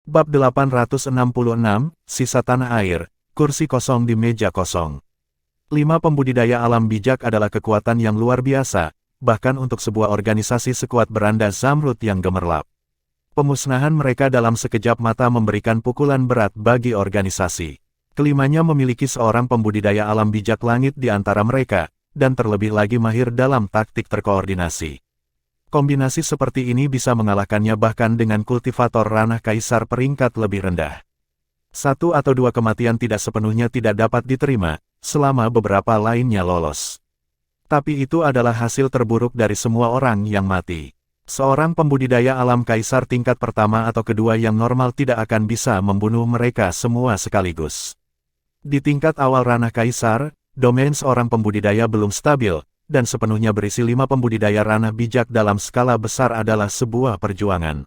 Bab 866, Sisa Tanah Air, Kursi Kosong di Meja Kosong. 5 pembudidaya alam bijak adalah kekuatan yang luar biasa, bahkan untuk sebuah organisasi sekuat beranda Zamrud yang gemerlap. Pemusnahan mereka dalam sekejap mata memberikan pukulan berat bagi organisasi. Kelimanya memiliki seorang pembudidaya alam bijak langit di antara mereka, dan terlebih lagi mahir dalam taktik terkoordinasi. Kombinasi seperti ini bisa mengalahkannya bahkan dengan kultivator ranah kaisar peringkat lebih rendah. 1 atau 2 kematian tidak sepenuhnya tidak dapat diterima, selama beberapa lainnya lolos. Tapi itu adalah hasil terburuk dari semua orang yang mati. Seorang pembudidaya alam kaisar tingkat pertama atau kedua yang normal tidak akan bisa membunuh mereka semua sekaligus. Di tingkat awal ranah kaisar, domain seorang pembudidaya belum stabil, dan sepenuhnya berisi 5 pembudidaya ranah bijak dalam skala besar adalah sebuah perjuangan.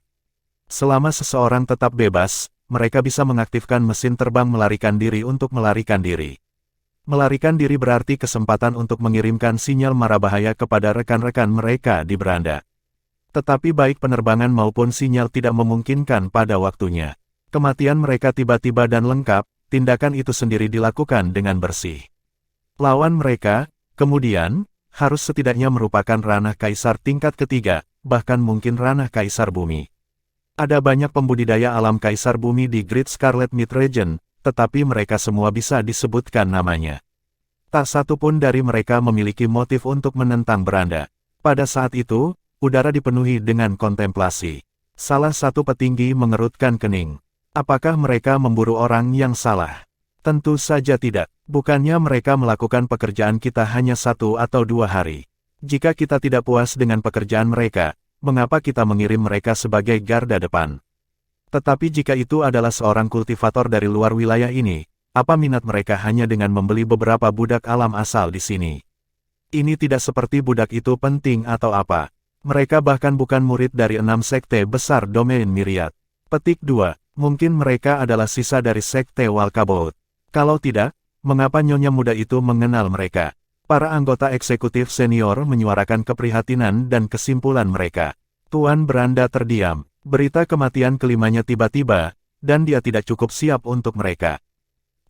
Selama seseorang tetap bebas, mereka bisa mengaktifkan mesin terbang melarikan diri untuk melarikan diri. Melarikan diri berarti kesempatan untuk mengirimkan sinyal mara bahaya kepada rekan-rekan mereka di beranda. Tetapi baik penerbangan maupun sinyal tidak memungkinkan pada waktunya. Kematian mereka tiba-tiba dan lengkap, tindakan itu sendiri dilakukan dengan bersih. Lawan mereka, kemudian, harus setidaknya merupakan ranah kaisar tingkat ketiga, bahkan mungkin ranah kaisar bumi. Ada banyak pembudidaya alam kaisar bumi di Great Scarlet Mid Region, tetapi mereka semua bisa disebutkan namanya. Tak satu pun dari mereka memiliki motif untuk menentang beranda. Pada saat itu, udara dipenuhi dengan kontemplasi. Salah satu petinggi mengerutkan kening. Apakah mereka memburu orang yang salah? Tentu saja tidak. Bukannya mereka melakukan pekerjaan kita hanya 1 atau 2 hari. Jika kita tidak puas dengan pekerjaan mereka, mengapa kita mengirim mereka sebagai garda depan? Tetapi jika itu adalah seorang kultivator dari luar wilayah ini, apa minat mereka hanya dengan membeli beberapa budak alam asal di sini? Ini tidak seperti budak itu penting atau apa. Mereka bahkan bukan murid dari 6 sekte besar domain Myriad. Petik 2. Mungkin mereka adalah sisa dari sekte Walkabout. Kalau tidak, mengapa nyonya muda itu mengenal mereka? Para anggota eksekutif senior menyuarakan keprihatinan dan kesimpulan mereka. Tuan beranda terdiam. Berita kematian kelimanya tiba-tiba, dan dia tidak cukup siap untuk mereka.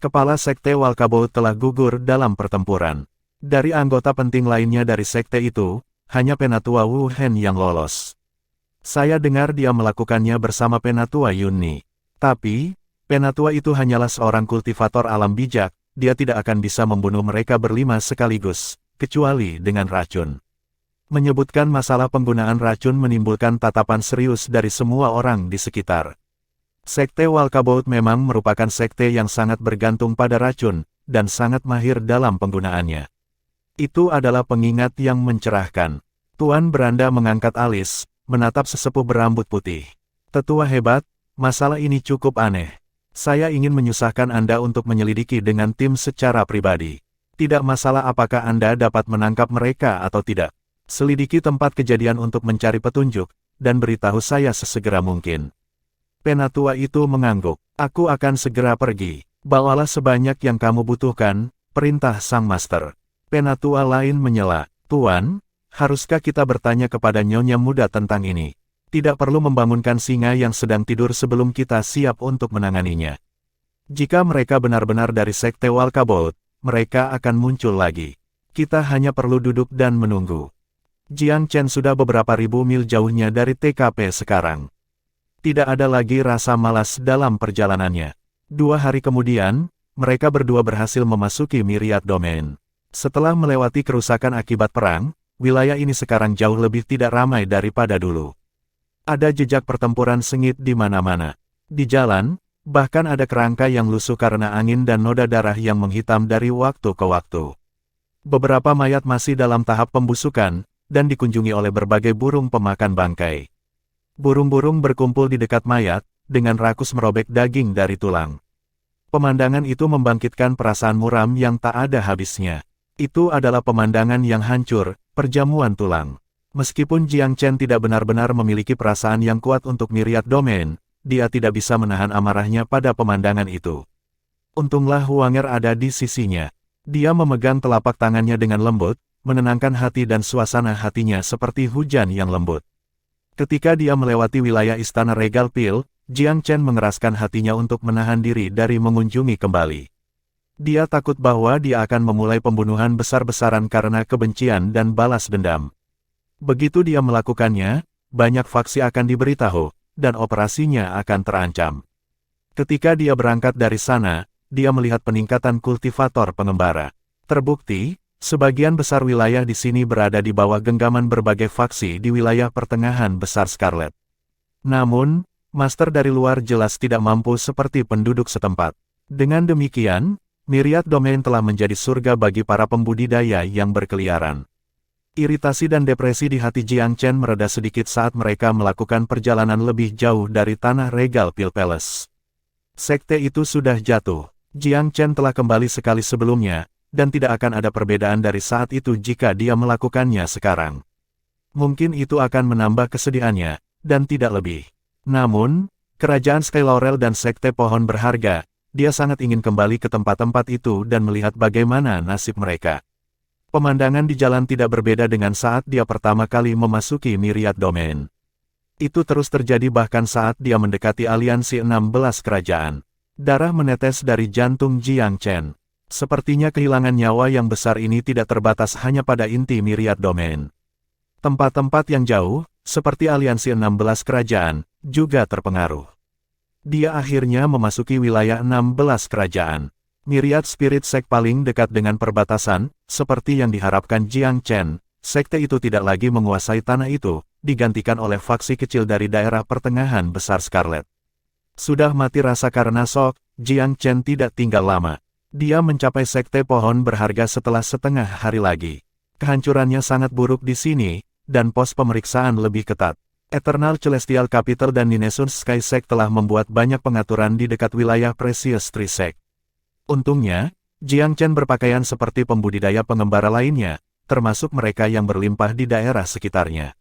Kepala sekte Walkabout telah gugur dalam pertempuran. Dari anggota penting lainnya dari sekte itu, hanya Penatua Wu Hen yang lolos. Saya dengar dia melakukannya bersama Penatua Yunni. Tapi, Penatua itu hanyalah seorang kultivator alam bijak, dia tidak akan bisa membunuh mereka berlima sekaligus, kecuali dengan racun. Menyebutkan masalah penggunaan racun menimbulkan tatapan serius dari semua orang di sekitar. Sekte Walkabout memang merupakan sekte yang sangat bergantung pada racun, dan sangat mahir dalam penggunaannya. Itu adalah pengingat yang mencerahkan. Tuan beranda mengangkat alis, menatap sesepuh berambut putih. Tetua hebat, masalah ini cukup aneh. Saya ingin menyusahkan Anda untuk menyelidiki dengan tim secara pribadi. Tidak masalah apakah Anda dapat menangkap mereka atau tidak. Selidiki tempat kejadian untuk mencari petunjuk, dan beritahu saya sesegera mungkin. Penatua itu mengangguk. Aku akan segera pergi. Bawalah sebanyak yang kamu butuhkan, perintah sang master. Penatua lain menyela. Tuan, haruskah kita bertanya kepada nyonya muda tentang ini? Tidak perlu membangunkan singa yang sedang tidur sebelum kita siap untuk menanganinya. Jika mereka benar-benar dari sekte Walkabout, mereka akan muncul lagi. Kita hanya perlu duduk dan menunggu. Jiang Chen sudah beberapa ribu mil jauhnya dari TKP sekarang. Tidak ada lagi rasa malas dalam perjalanannya. 2 hari kemudian, mereka berdua berhasil memasuki Myriad Domain. Setelah melewati kerusakan akibat perang, wilayah ini sekarang jauh lebih tidak ramai daripada dulu. Ada jejak pertempuran sengit di mana-mana. Di jalan, bahkan ada kerangka yang lusuh karena angin dan noda darah yang menghitam dari waktu ke waktu. Beberapa mayat masih dalam tahap pembusukan, dan dikunjungi oleh berbagai burung pemakan bangkai. Burung-burung berkumpul di dekat mayat, dengan rakus merobek daging dari tulang. Pemandangan itu membangkitkan perasaan muram yang tak ada habisnya. Itu adalah pemandangan yang hancur, perjamuan tulang. Meskipun Jiang Chen tidak benar-benar memiliki perasaan yang kuat untuk Myriad Domain, dia tidak bisa menahan amarahnya pada pemandangan itu. Untunglah Huanger ada di sisinya. Dia memegang telapak tangannya dengan lembut, menenangkan hati dan suasana hatinya seperti hujan yang lembut. Ketika dia melewati wilayah Istana Regal Pil, Jiang Chen mengeraskan hatinya untuk menahan diri dari mengunjungi kembali. Dia takut bahwa dia akan memulai pembunuhan besar-besaran karena kebencian dan balas dendam. Begitu dia melakukannya, banyak faksi akan diberitahu, dan operasinya akan terancam. Ketika dia berangkat dari sana, dia melihat peningkatan kultivator pengembara. Terbukti, sebagian besar wilayah di sini berada di bawah genggaman berbagai faksi di wilayah pertengahan besar Scarlet. Namun, master dari luar jelas tidak mampu seperti penduduk setempat. Dengan demikian, Myriad Domain telah menjadi surga bagi para pembudidaya yang berkeliaran. Iritasi dan depresi di hati Jiang Chen mereda sedikit saat mereka melakukan perjalanan lebih jauh dari tanah regal Pil Palace. Sekte itu sudah jatuh. Jiang Chen telah kembali sekali sebelumnya, dan tidak akan ada perbedaan dari saat itu jika dia melakukannya sekarang. Mungkin itu akan menambah kesedihannya, dan tidak lebih. Namun, kerajaan Sky Laurel dan Sekte Pohon Berharga, dia sangat ingin kembali ke tempat-tempat itu dan melihat bagaimana nasib mereka. Pemandangan di jalan tidak berbeda dengan saat dia pertama kali memasuki Myriad Domain. Itu terus terjadi bahkan saat dia mendekati aliansi 16 kerajaan. Darah menetes dari jantung Jiang Chen. Sepertinya kehilangan nyawa yang besar ini tidak terbatas hanya pada inti Myriad Domain. Tempat-tempat yang jauh, seperti aliansi 16 kerajaan, juga terpengaruh. Dia akhirnya memasuki wilayah 16 kerajaan. Myriad Spirit Sect paling dekat dengan perbatasan, seperti yang diharapkan Jiang Chen, sekte itu tidak lagi menguasai tanah itu, digantikan oleh faksi kecil dari daerah pertengahan besar Scarlet. Sudah mati rasa karena shock, Jiang Chen tidak tinggal lama. Dia mencapai Sekte Pohon Berharga setelah setengah hari lagi. Kehancurannya sangat buruk di sini, dan pos pemeriksaan lebih ketat. Eternal Celestial Capital dan Ninesun Sky Sect telah membuat banyak pengaturan di dekat wilayah Precious Tree Sect. Untungnya, Jiang Chen berpakaian seperti pembudidaya pengembara lainnya, termasuk mereka yang berlimpah di daerah sekitarnya.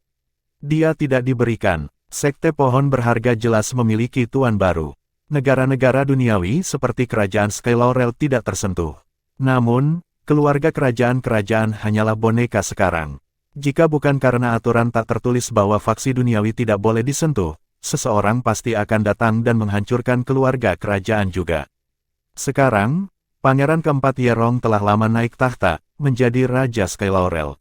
Dia tidak diberikan. Sekte Pohon Berharga jelas memiliki tuan baru. Negara-negara duniawi seperti kerajaan Sky Laurel tidak tersentuh. Namun, keluarga kerajaan-kerajaan hanyalah boneka sekarang. Jika bukan karena aturan tak tertulis bahwa faksi duniawi tidak boleh disentuh, seseorang pasti akan datang dan menghancurkan keluarga kerajaan juga. Sekarang, Pangeran keempat Yerong telah lama naik tahta, menjadi Raja Sky Laurel.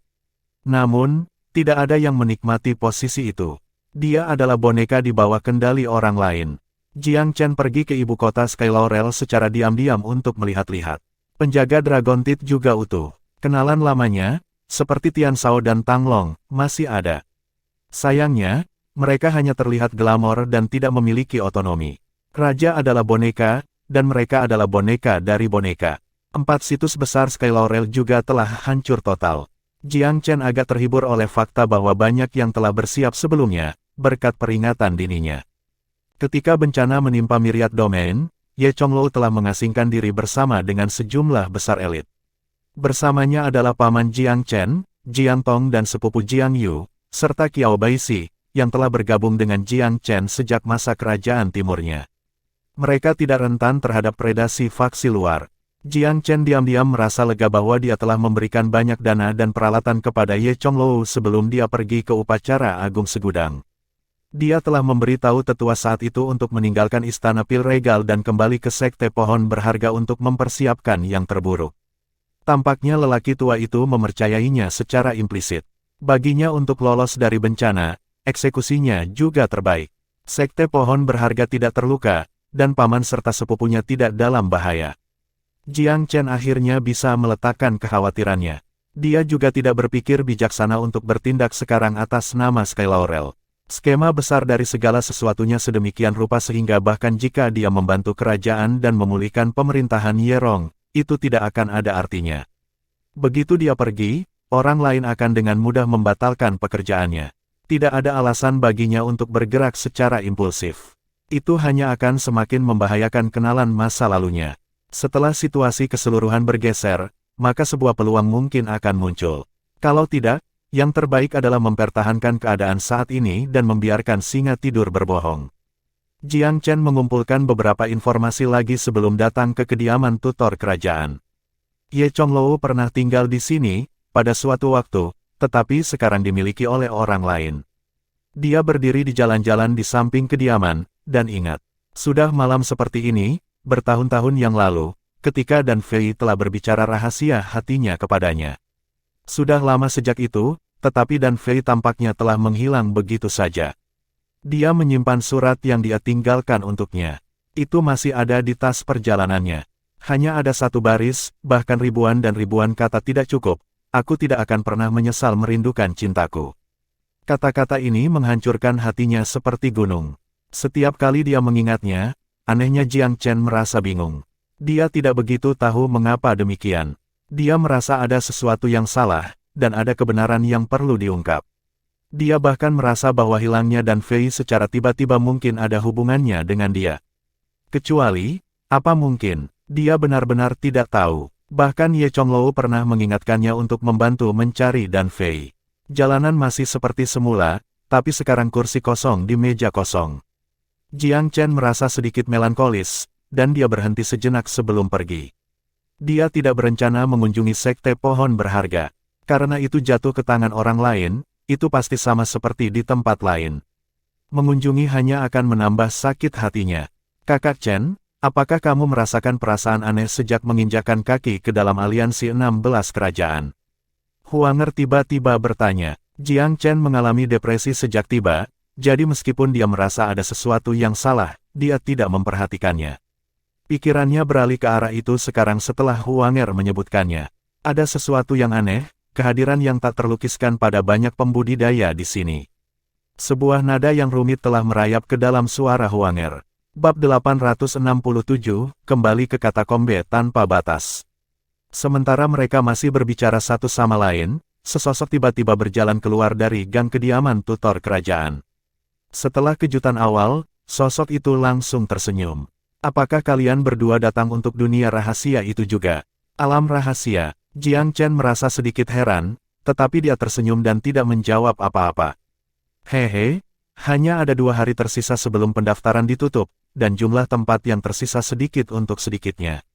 Namun, tidak ada yang menikmati posisi itu. Dia adalah boneka di bawah kendali orang lain. Jiang Chen pergi ke ibu kota Sky Laurel secara diam-diam untuk melihat-lihat. Penjaga Dragon Teeth juga utuh. Kenalan lamanya, seperti Tian Shao dan Tang Long, masih ada. Sayangnya, mereka hanya terlihat glamor dan tidak memiliki otonomi. Raja adalah boneka, dan mereka adalah boneka dari boneka. 4 situs besar Sky Laurel juga telah hancur total. Jiang Chen agak terhibur oleh fakta bahwa banyak yang telah bersiap sebelumnya, berkat peringatan dininya. Ketika bencana menimpa Myriad Domain, Ye Chonglou telah mengasingkan diri bersama dengan sejumlah besar elit. Bersamanya adalah paman Jiang Chen, Jiang Tong dan sepupu Jiang Yu, serta Qiao Baishi, yang telah bergabung dengan Jiang Chen sejak masa kerajaan timurnya. Mereka tidak rentan terhadap predasi faksi luar. Jiang Chen diam-diam merasa lega bahwa dia telah memberikan banyak dana dan peralatan kepada Ye Chonglou sebelum dia pergi ke upacara Agung Segudang. Dia telah memberitahu tetua saat itu untuk meninggalkan istana Pil Regal dan kembali ke Sekte Pohon Berharga untuk mempersiapkan yang terburuk. Tampaknya lelaki tua itu mempercayainya secara implisit. Baginya untuk lolos dari bencana, eksekusinya juga terbaik. Sekte Pohon Berharga tidak terluka, dan paman serta sepupunya tidak dalam bahaya. Jiang Chen akhirnya bisa meletakkan kekhawatirannya. Dia juga tidak berpikir bijaksana untuk bertindak sekarang atas nama Sky Laurel. Skema besar dari segala sesuatunya sedemikian rupa sehingga bahkan jika dia membantu kerajaan dan memulihkan pemerintahan Yerong, itu tidak akan ada artinya. Begitu dia pergi, orang lain akan dengan mudah membatalkan pekerjaannya. Tidak ada alasan baginya untuk bergerak secara impulsif. Itu hanya akan semakin membahayakan kenalan masa lalunya. Setelah situasi keseluruhan bergeser, maka sebuah peluang mungkin akan muncul. Kalau tidak, yang terbaik adalah mempertahankan keadaan saat ini dan membiarkan singa tidur berbohong. Jiang Chen mengumpulkan beberapa informasi lagi sebelum datang ke kediaman tutor kerajaan. Ye Chonglou pernah tinggal di sini, pada suatu waktu, tetapi sekarang dimiliki oleh orang lain. Dia berdiri di jalan-jalan di samping kediaman, dan ingat. Sudah malam seperti ini, bertahun-tahun yang lalu, ketika Dan Fei telah berbicara rahasia hatinya kepadanya. Sudah lama sejak itu, tetapi Dan Fei tampaknya telah menghilang begitu saja. Dia menyimpan surat yang dia tinggalkan untuknya. Itu masih ada di tas perjalanannya. Hanya ada satu baris, bahkan ribuan dan ribuan kata tidak cukup. Aku tidak akan pernah menyesal merindukan cintaku. Kata-kata ini menghancurkan hatinya seperti gunung. Setiap kali dia mengingatnya, anehnya Jiang Chen merasa bingung. Dia tidak begitu tahu mengapa demikian. Dia merasa ada sesuatu yang salah, dan ada kebenaran yang perlu diungkap. Dia bahkan merasa bahwa hilangnya Dan Fei secara tiba-tiba mungkin ada hubungannya dengan dia. Kecuali, apa mungkin, dia benar-benar tidak tahu. Bahkan Ye Chonglou pernah mengingatkannya untuk membantu mencari Dan Fei. Jalanan masih seperti semula, tapi sekarang kursi kosong di meja kosong. Jiang Chen merasa sedikit melankolis, dan dia berhenti sejenak sebelum pergi. Dia tidak berencana mengunjungi sekte pohon berharga. Karena itu jatuh ke tangan orang lain, itu pasti sama seperti di tempat lain. Mengunjungi hanya akan menambah sakit hatinya. Kakak Chen, apakah kamu merasakan perasaan aneh sejak menginjakan kaki ke dalam aliansi 16 kerajaan? Huanger tiba-tiba bertanya. Jiang Chen mengalami depresi sejak tiba, jadi meskipun dia merasa ada sesuatu yang salah, dia tidak memperhatikannya. Pikirannya beralih ke arah itu sekarang setelah Huanger menyebutkannya. Ada sesuatu yang aneh, kehadiran yang tak terlukiskan pada banyak pembudidaya di sini. Sebuah nada yang rumit telah merayap ke dalam suara Huanger. Bab 867, kembali ke katakombe tanpa batas. Sementara mereka masih berbicara satu sama lain, sesosok tiba-tiba berjalan keluar dari gang kediaman tutor kerajaan. Setelah kejutan awal, sosok itu langsung tersenyum. Apakah kalian berdua datang untuk dunia rahasia itu juga? Alam rahasia. Jiang Chen merasa sedikit heran, tetapi dia tersenyum dan tidak menjawab apa-apa. Hehe, hanya ada 2 hari tersisa sebelum pendaftaran ditutup, dan jumlah tempat yang tersisa sedikit untuk sedikitnya.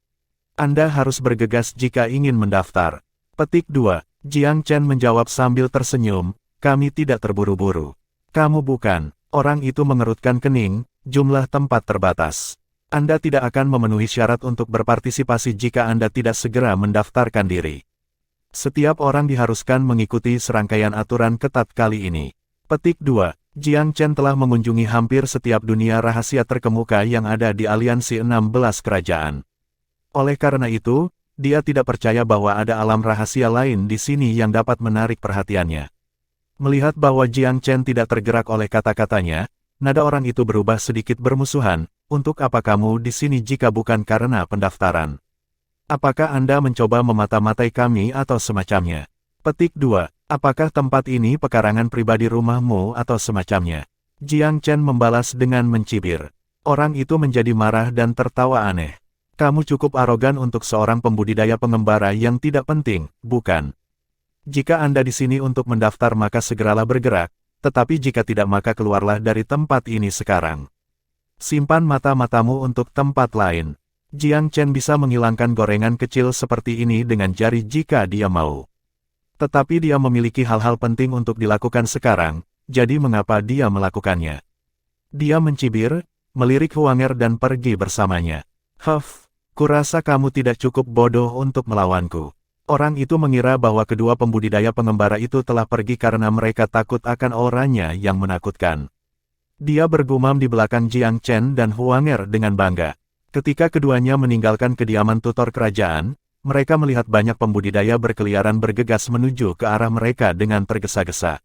Anda harus bergegas jika ingin mendaftar. Petik 2. Jiang Chen menjawab sambil tersenyum, kami tidak terburu-buru. Kamu bukan. Orang itu mengerutkan kening, jumlah tempat terbatas. Anda tidak akan memenuhi syarat untuk berpartisipasi jika Anda tidak segera mendaftarkan diri. Setiap orang diharuskan mengikuti serangkaian aturan ketat kali ini. Petik 2. Jiang Chen telah mengunjungi hampir setiap dunia rahasia terkemuka yang ada di aliansi 16 kerajaan. Oleh karena itu, dia tidak percaya bahwa ada alam rahasia lain di sini yang dapat menarik perhatiannya. Melihat bahwa Jiang Chen tidak tergerak oleh kata-katanya, nada orang itu berubah sedikit bermusuhan. Untuk apa kamu di sini jika bukan karena pendaftaran? Apakah Anda mencoba memata-matai kami atau semacamnya? Petik 2. Apakah tempat ini pekarangan pribadi rumahmu atau semacamnya? Jiang Chen membalas dengan mencibir. Orang itu menjadi marah dan tertawa aneh. Kamu cukup arogan untuk seorang pembudidaya pengembara yang tidak penting, bukan? Jika Anda di sini untuk mendaftar maka segeralah bergerak, tetapi jika tidak maka keluarlah dari tempat ini sekarang. Simpan mata-matamu untuk tempat lain. Jiang Chen bisa menghilangkan gorengan kecil seperti ini dengan jari jika dia mau. Tetapi dia memiliki hal-hal penting untuk dilakukan sekarang, jadi mengapa dia melakukannya? Dia mencibir, melirik Huanger dan pergi bersamanya. Huff, kurasa kamu tidak cukup bodoh untuk melawanku. Orang itu mengira bahwa kedua pembudidaya pengembara itu telah pergi karena mereka takut akan auranya yang menakutkan. Dia bergumam di belakang Jiang Chen dan Huanger dengan bangga. Ketika keduanya meninggalkan kediaman tutor kerajaan, mereka melihat banyak pembudidaya berkeliaran bergegas menuju ke arah mereka dengan tergesa-gesa.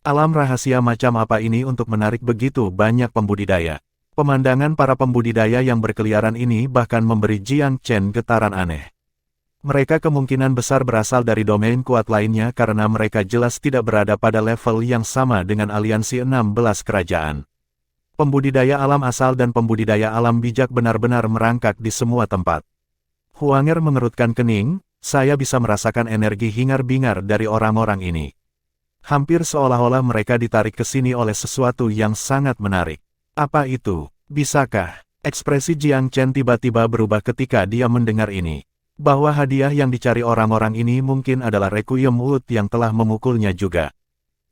Alam rahasia macam apa ini untuk menarik begitu banyak pembudidaya? Pemandangan para pembudidaya yang berkeliaran ini bahkan memberi Jiang Chen getaran aneh. Mereka kemungkinan besar berasal dari domain kuat lainnya karena mereka jelas tidak berada pada level yang sama dengan aliansi 16 kerajaan. Pembudidaya alam asal dan pembudidaya alam bijak benar-benar merangkak di semua tempat. Huanger mengerutkan kening, saya bisa merasakan energi hingar-bingar dari orang-orang ini. Hampir seolah-olah mereka ditarik ke sini oleh sesuatu yang sangat menarik. Apa itu? Bisakah? Ekspresi Jiang Chen tiba-tiba berubah ketika dia mendengar ini. Bahwa hadiah yang dicari orang-orang ini mungkin adalah Requiem Wood yang telah memukulnya juga.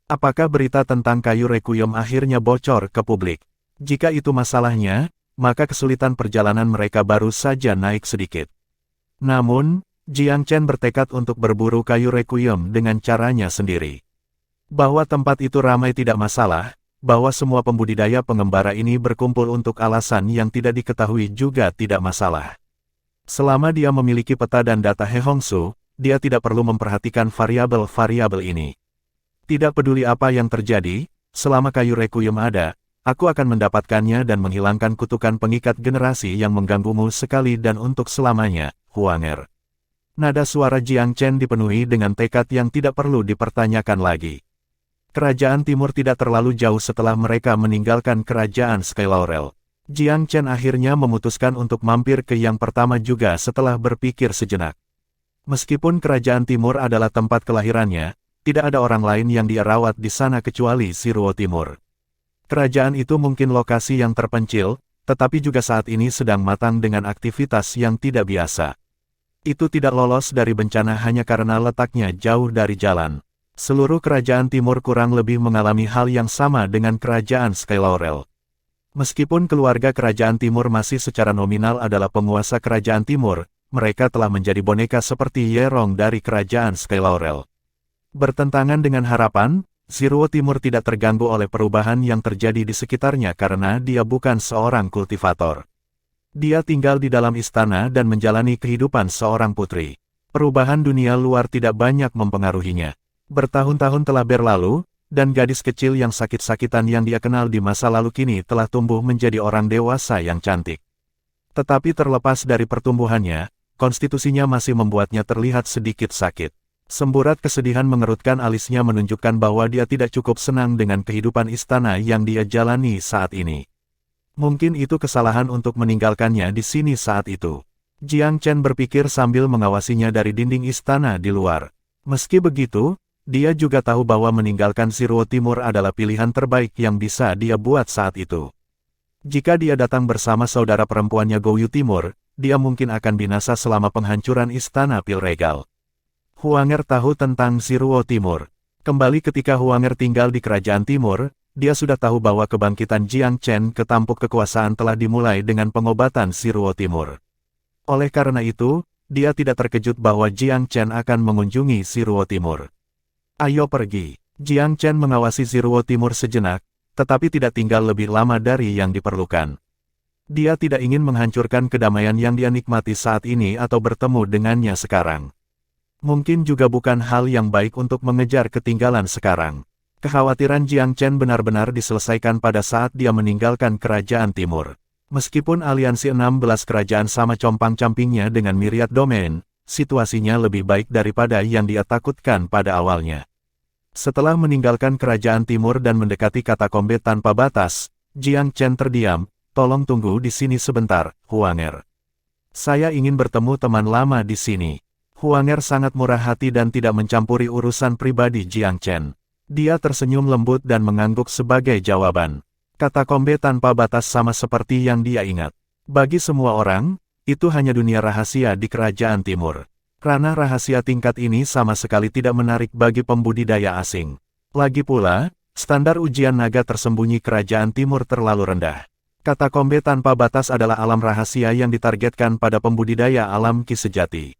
Apakah berita tentang kayu Requiem akhirnya bocor ke publik? Jika itu masalahnya, maka kesulitan perjalanan mereka baru saja naik sedikit. Namun, Jiang Chen bertekad untuk berburu kayu requiem dengan caranya sendiri. Bahwa tempat itu ramai tidak masalah, bahwa semua pembudidaya pengembara ini berkumpul untuk alasan yang tidak diketahui juga tidak masalah. Selama dia memiliki peta dan data He Hongsu, dia tidak perlu memperhatikan variabel-variabel ini. Tidak peduli apa yang terjadi, selama kayu requiem ada, aku akan mendapatkannya dan menghilangkan kutukan pengikat generasi yang mengganggumu sekali dan untuk selamanya, Huanger. Nada suara Jiang Chen dipenuhi dengan tekad yang tidak perlu dipertanyakan lagi. Kerajaan Timur tidak terlalu jauh setelah mereka meninggalkan kerajaan Sky Laurel. Jiang Chen akhirnya memutuskan untuk mampir ke yang pertama juga setelah berpikir sejenak. Meskipun kerajaan Timur adalah tempat kelahirannya, tidak ada orang lain yang dia rawat di sana kecuali Siruo Timur. Kerajaan itu mungkin lokasi yang terpencil, tetapi juga saat ini sedang matang dengan aktivitas yang tidak biasa. Itu tidak lolos dari bencana hanya karena letaknya jauh dari jalan. Seluruh kerajaan Timur kurang lebih mengalami hal yang sama dengan kerajaan Sky Laurel. Meskipun keluarga kerajaan Timur masih secara nominal adalah penguasa kerajaan Timur, mereka telah menjadi boneka seperti Yerong dari kerajaan Sky Laurel. Bertentangan dengan harapan, Siruo Timur tidak terganggu oleh perubahan yang terjadi di sekitarnya karena dia bukan seorang kultivator. Dia tinggal di dalam istana dan menjalani kehidupan seorang putri. Perubahan dunia luar tidak banyak mempengaruhinya. Bertahun-tahun telah berlalu, dan gadis kecil yang sakit-sakitan yang dia kenal di masa lalu kini telah tumbuh menjadi orang dewasa yang cantik. Tetapi terlepas dari pertumbuhannya, konstitusinya masih membuatnya terlihat sedikit sakit. Semburat kesedihan mengerutkan alisnya menunjukkan bahwa dia tidak cukup senang dengan kehidupan istana yang dia jalani saat ini. Mungkin itu kesalahan untuk meninggalkannya di sini saat itu. Jiang Chen berpikir sambil mengawasinya dari dinding istana di luar. Meski begitu, dia juga tahu bahwa meninggalkan Siruo Timur adalah pilihan terbaik yang bisa dia buat saat itu. Jika dia datang bersama saudara perempuannya Gouyu Timur, dia mungkin akan binasa selama penghancuran istana Pil Regal. Huanger tahu tentang Siruo Timur. Kembali ketika Huanger tinggal di kerajaan Timur, dia sudah tahu bahwa kebangkitan Jiang Chen ke tampuk kekuasaan telah dimulai dengan pengobatan Siruo Timur. Oleh karena itu, dia tidak terkejut bahwa Jiang Chen akan mengunjungi Siruo Timur. Ayo pergi. Jiang Chen mengawasi Siruo Timur sejenak, tetapi tidak tinggal lebih lama dari yang diperlukan. Dia tidak ingin menghancurkan kedamaian yang dia nikmati saat ini atau bertemu dengannya sekarang. Mungkin juga bukan hal yang baik untuk mengejar ketinggalan sekarang. Kekhawatiran Jiang Chen benar-benar diselesaikan pada saat dia meninggalkan kerajaan Timur. Meskipun aliansi 16 kerajaan sama compang-campingnya dengan myriad domain, situasinya lebih baik daripada yang dia takutkan pada awalnya. Setelah meninggalkan kerajaan Timur dan mendekati katakombe tanpa batas, Jiang Chen terdiam. Tolong tunggu di sini sebentar, Huanger. Saya ingin bertemu teman lama di sini. Huanger sangat murah hati dan tidak mencampuri urusan pribadi Jiang Chen. Dia tersenyum lembut dan mengangguk sebagai jawaban. Katakombe tanpa batas sama seperti yang dia ingat. Bagi semua orang, itu hanya dunia rahasia di kerajaan Timur. Ranah rahasia tingkat ini sama sekali tidak menarik bagi pembudidaya asing. Lagi pula, standar ujian naga tersembunyi kerajaan Timur terlalu rendah. Katakombe tanpa batas adalah alam rahasia yang ditargetkan pada pembudidaya alam ki sejati.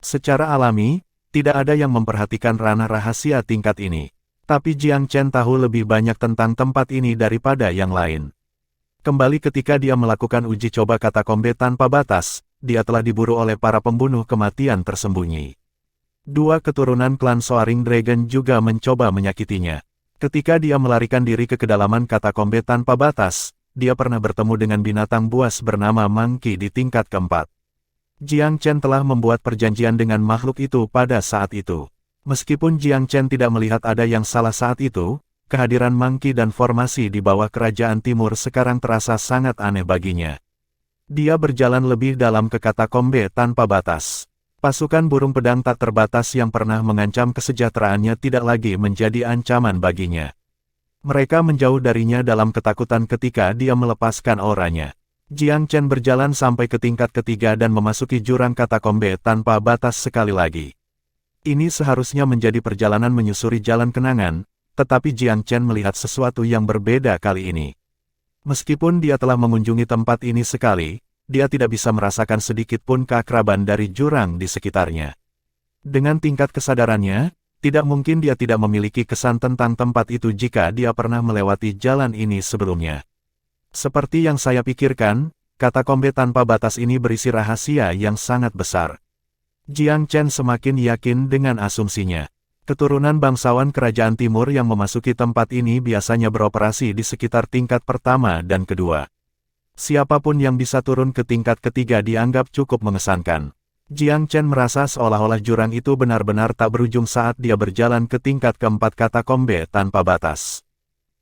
Secara alami, tidak ada yang memperhatikan ranah rahasia tingkat ini. Tapi Jiang Chen tahu lebih banyak tentang tempat ini daripada yang lain. Kembali ketika dia melakukan uji coba katakombe tanpa batas, dia telah diburu oleh para pembunuh kematian tersembunyi. Dua keturunan klan Soaring Dragon juga mencoba menyakitinya. Ketika dia melarikan diri ke kedalaman katakombe tanpa batas, dia pernah bertemu dengan binatang buas bernama Monkey di tingkat keempat. Jiang Chen telah membuat perjanjian dengan makhluk itu pada saat itu. Meskipun Jiang Chen tidak melihat ada yang salah saat itu, kehadiran Monkey dan formasi di bawah kerajaan Timur sekarang terasa sangat aneh baginya. Dia berjalan lebih dalam ke katakombe tanpa batas. Pasukan burung pedang tak terbatas yang pernah mengancam kesejahteraannya tidak lagi menjadi ancaman baginya. Mereka menjauh darinya dalam ketakutan ketika dia melepaskan auranya. Jiang Chen berjalan sampai ke tingkat ketiga dan memasuki jurang katakombe tanpa batas sekali lagi. Ini seharusnya menjadi perjalanan menyusuri jalan kenangan, tetapi Jiang Chen melihat sesuatu yang berbeda kali ini. Meskipun dia telah mengunjungi tempat ini sekali, dia tidak bisa merasakan sedikit pun keakraban dari jurang di sekitarnya. Dengan tingkat kesadarannya, tidak mungkin dia tidak memiliki kesan tentang tempat itu jika dia pernah melewati jalan ini sebelumnya. Seperti yang saya pikirkan, katakombe tanpa batas ini berisi rahasia yang sangat besar. Jiang Chen semakin yakin dengan asumsinya. Keturunan bangsawan kerajaan timur yang memasuki tempat ini biasanya beroperasi di sekitar tingkat pertama dan kedua. Siapapun yang bisa turun ke tingkat ketiga dianggap cukup mengesankan. Jiang Chen merasa seolah-olah jurang itu benar-benar tak berujung saat dia berjalan ke tingkat keempat katakombe tanpa batas.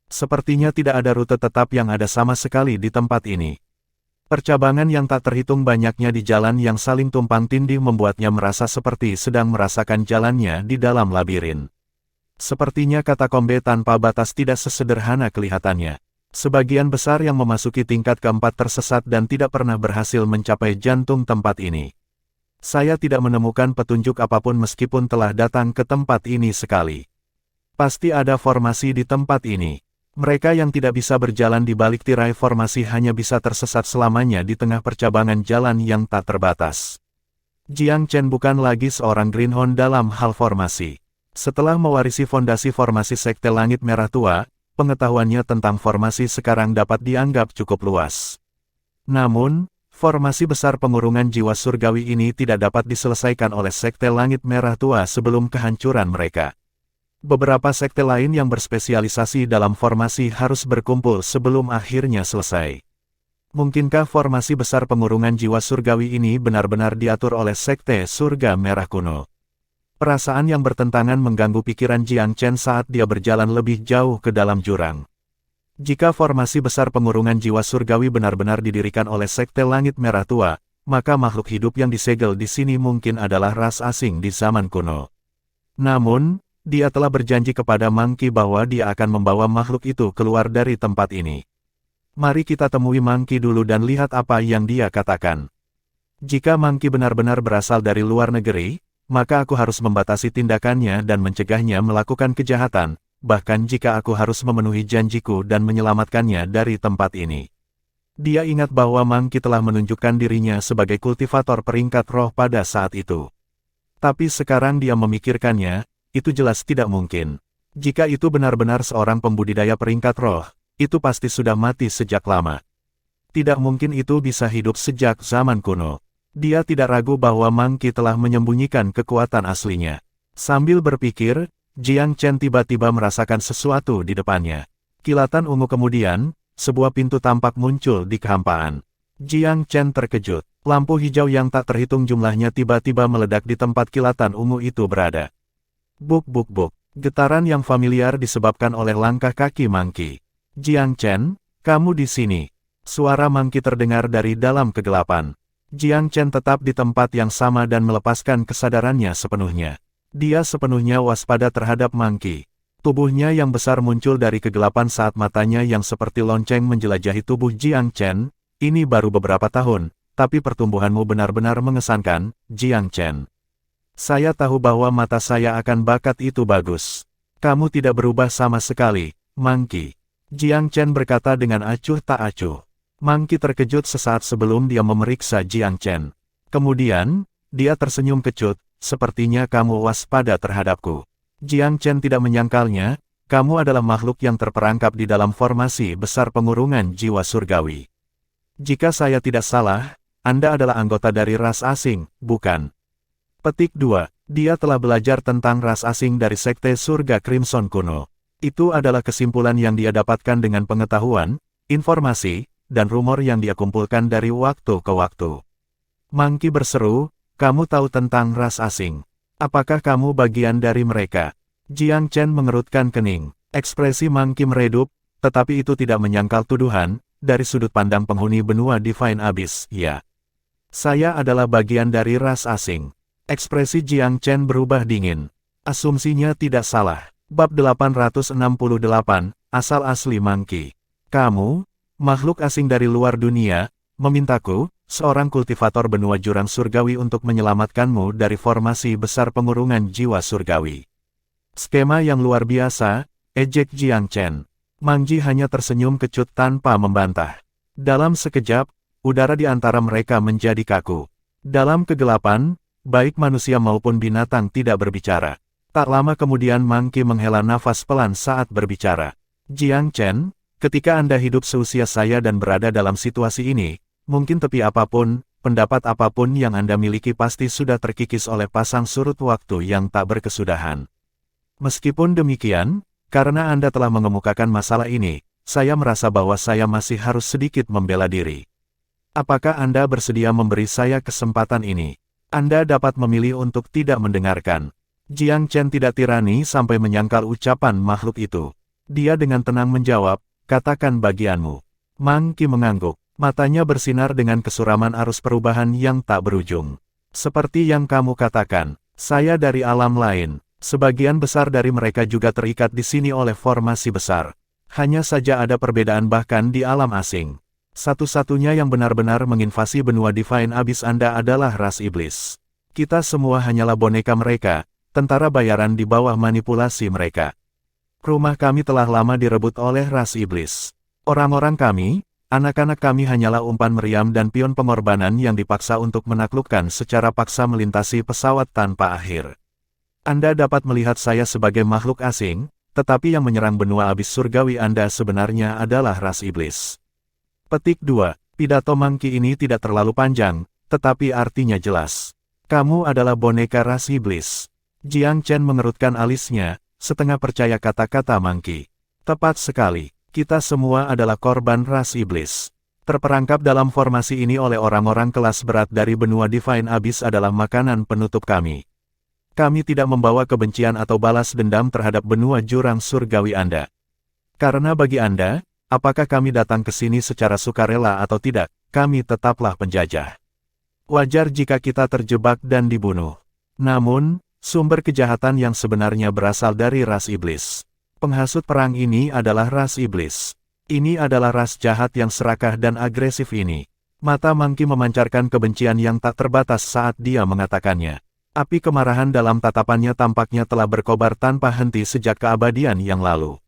Sepertinya tidak ada rute tetap yang ada sama sekali di tempat ini. Percabangan yang tak terhitung banyaknya di jalan yang saling tumpang tindih membuatnya merasa seperti sedang merasakan jalannya di dalam labirin. Sepertinya katakombe tanpa batas tidak sesederhana kelihatannya. Sebagian besar yang memasuki tingkat keempat tersesat dan tidak pernah berhasil mencapai jantung tempat ini. Saya tidak menemukan petunjuk apapun meskipun telah datang ke tempat ini sekali. Pasti ada formasi di tempat ini. Mereka yang tidak bisa berjalan di balik tirai formasi hanya bisa tersesat selamanya di tengah percabangan jalan yang tak terbatas. Jiang Chen bukan lagi seorang greenhorn dalam hal formasi. Setelah mewarisi fondasi formasi Sekte Langit Merah Tua, pengetahuannya tentang formasi sekarang dapat dianggap cukup luas. Namun, formasi besar pengurungan jiwa surgawi ini tidak dapat diselesaikan oleh Sekte Langit Merah Tua sebelum kehancuran mereka. Beberapa sekte lain yang berspesialisasi dalam formasi harus berkumpul sebelum akhirnya selesai. Mungkinkah formasi besar pengurungan jiwa surgawi ini benar-benar diatur oleh Sekte Surga Merah Kuno? Perasaan yang bertentangan mengganggu pikiran Jiang Chen saat dia berjalan lebih jauh ke dalam jurang. Jika formasi besar pengurungan jiwa surgawi benar-benar didirikan oleh Sekte Langit Merah Tua, maka makhluk hidup yang disegel di sini mungkin adalah ras asing di zaman kuno. Namun, dia telah berjanji kepada Monkey bahwa dia akan membawa makhluk itu keluar dari tempat ini. Mari kita temui Monkey dulu dan lihat apa yang dia katakan. Jika Monkey benar-benar berasal dari luar negeri, maka aku harus membatasi tindakannya dan mencegahnya melakukan kejahatan, bahkan jika aku harus memenuhi janjiku dan menyelamatkannya dari tempat ini. Dia ingat bahwa Monkey telah menunjukkan dirinya sebagai kultivator peringkat roh pada saat itu. Tapi sekarang dia memikirkannya, itu jelas tidak mungkin. Jika itu benar-benar seorang pembudidaya peringkat roh, itu pasti sudah mati sejak lama. Tidak mungkin itu bisa hidup sejak zaman kuno. Dia tidak ragu bahwa Monkey telah menyembunyikan kekuatan aslinya. Sambil berpikir, Jiang Chen tiba-tiba merasakan sesuatu di depannya. Kilatan ungu kemudian, sebuah pintu tampak muncul di kehampaan. Jiang Chen terkejut. Lampu hijau yang tak terhitung jumlahnya tiba-tiba meledak di tempat kilatan ungu itu berada. Buk buk buk. Getaran yang familiar disebabkan oleh langkah kaki Monkey. Jiang Chen, kamu di sini. Suara Monkey terdengar dari dalam kegelapan. Jiang Chen tetap di tempat yang sama dan melepaskan kesadarannya sepenuhnya. Dia sepenuhnya waspada terhadap Monkey. Tubuhnya yang besar muncul dari kegelapan saat matanya yang seperti lonceng menjelajahi tubuh Jiang Chen. Ini baru beberapa tahun, tapi pertumbuhanmu benar-benar mengesankan, Jiang Chen. Saya tahu bahwa mata saya akan bakat itu bagus. Kamu tidak berubah sama sekali, Monkey. Jiang Chen berkata dengan acuh tak acuh. Monkey terkejut sesaat sebelum dia memeriksa Jiang Chen. Kemudian, dia tersenyum kecut, sepertinya kamu waspada terhadapku. Jiang Chen tidak menyangkalnya, kamu adalah makhluk yang terperangkap di dalam formasi besar pengurungan jiwa surgawi. Jika saya tidak salah, Anda adalah anggota dari ras asing, bukan? Petik 2. Dia telah belajar tentang ras asing dari Sekte Surga Crimson kuno. Itu adalah kesimpulan yang dia dapatkan dengan pengetahuan, informasi, dan rumor yang dia kumpulkan dari waktu ke waktu. Monkey berseru, kamu tahu tentang ras asing. Apakah kamu bagian dari mereka? Jiang Chen mengerutkan kening. Ekspresi Monkey meredup, tetapi itu tidak menyangkal tuduhan, dari sudut pandang penghuni benua Divine Abyss, ya. Saya adalah bagian dari ras asing. Ekspresi Jiang Chen berubah dingin. Asumsinya tidak salah. Bab 868, Asal Asli Monkey. Kamu, makhluk asing dari luar dunia, memintaku, seorang kultivator benua jurang surgawi untuk menyelamatkanmu dari formasi besar pengurungan jiwa surgawi. Skema yang luar biasa, ejek Jiang Chen. Mang Ji hanya tersenyum kecut tanpa membantah. Dalam sekejap, udara di antara mereka menjadi kaku. Dalam kegelapan, baik manusia maupun binatang tidak berbicara. Tak lama kemudian Mang Qi menghela nafas pelan saat berbicara. Jiang Chen, ketika Anda hidup seusia saya dan berada dalam situasi ini, mungkin tepi apapun, pendapat apapun yang Anda miliki pasti sudah terkikis oleh pasang surut waktu yang tak berkesudahan. Meskipun demikian, karena Anda telah mengemukakan masalah ini, saya merasa bahwa saya masih harus sedikit membela diri. Apakah Anda bersedia memberi saya kesempatan ini? Anda dapat memilih untuk tidak mendengarkan. Jiang Chen tidak tirani sampai menyangkal ucapan makhluk itu. Dia dengan tenang menjawab, katakan bagianmu. Mang Qi mengangguk. Matanya bersinar dengan kesuraman arus perubahan yang tak berujung. Seperti yang kamu katakan, saya dari alam lain. Sebagian besar dari mereka juga terikat di sini oleh formasi besar. Hanya saja ada perbedaan bahkan di alam asing. Satu-satunya yang benar-benar menginvasi benua Divine Abyss Anda adalah ras iblis. Kita semua hanyalah boneka mereka, tentara bayaran di bawah manipulasi mereka. Rumah kami telah lama direbut oleh ras iblis. Orang-orang kami, anak-anak kami hanyalah umpan meriam dan pion pengorbanan yang dipaksa untuk menaklukkan secara paksa melintasi pesawat tanpa akhir. Anda dapat melihat saya sebagai makhluk asing, tetapi yang menyerang benua abis surgawi Anda sebenarnya adalah ras iblis. Petik 2. Pidato Mang Qi ini tidak terlalu panjang, tetapi artinya jelas. Kamu adalah boneka ras iblis. Jiang Chen mengerutkan alisnya, setengah percaya kata-kata Mang Qi. Tepat sekali, kita semua adalah korban ras iblis. Terperangkap dalam formasi ini oleh orang-orang kelas berat dari benua Divine Abyss adalah makanan penutup kami. Kami tidak membawa kebencian atau balas dendam terhadap benua jurang surgawi Anda. Karena bagi Anda, apakah kami datang ke sini secara sukarela atau tidak, kami tetaplah penjajah. Wajar jika kita terjebak dan dibunuh. Namun, sumber kejahatan yang sebenarnya berasal dari ras iblis. Penghasut perang ini adalah ras iblis. Ini adalah ras jahat yang serakah dan agresif ini. Mata Mang Qi memancarkan kebencian yang tak terbatas saat dia mengatakannya. Api kemarahan dalam tatapannya tampaknya telah berkobar tanpa henti sejak keabadian yang lalu.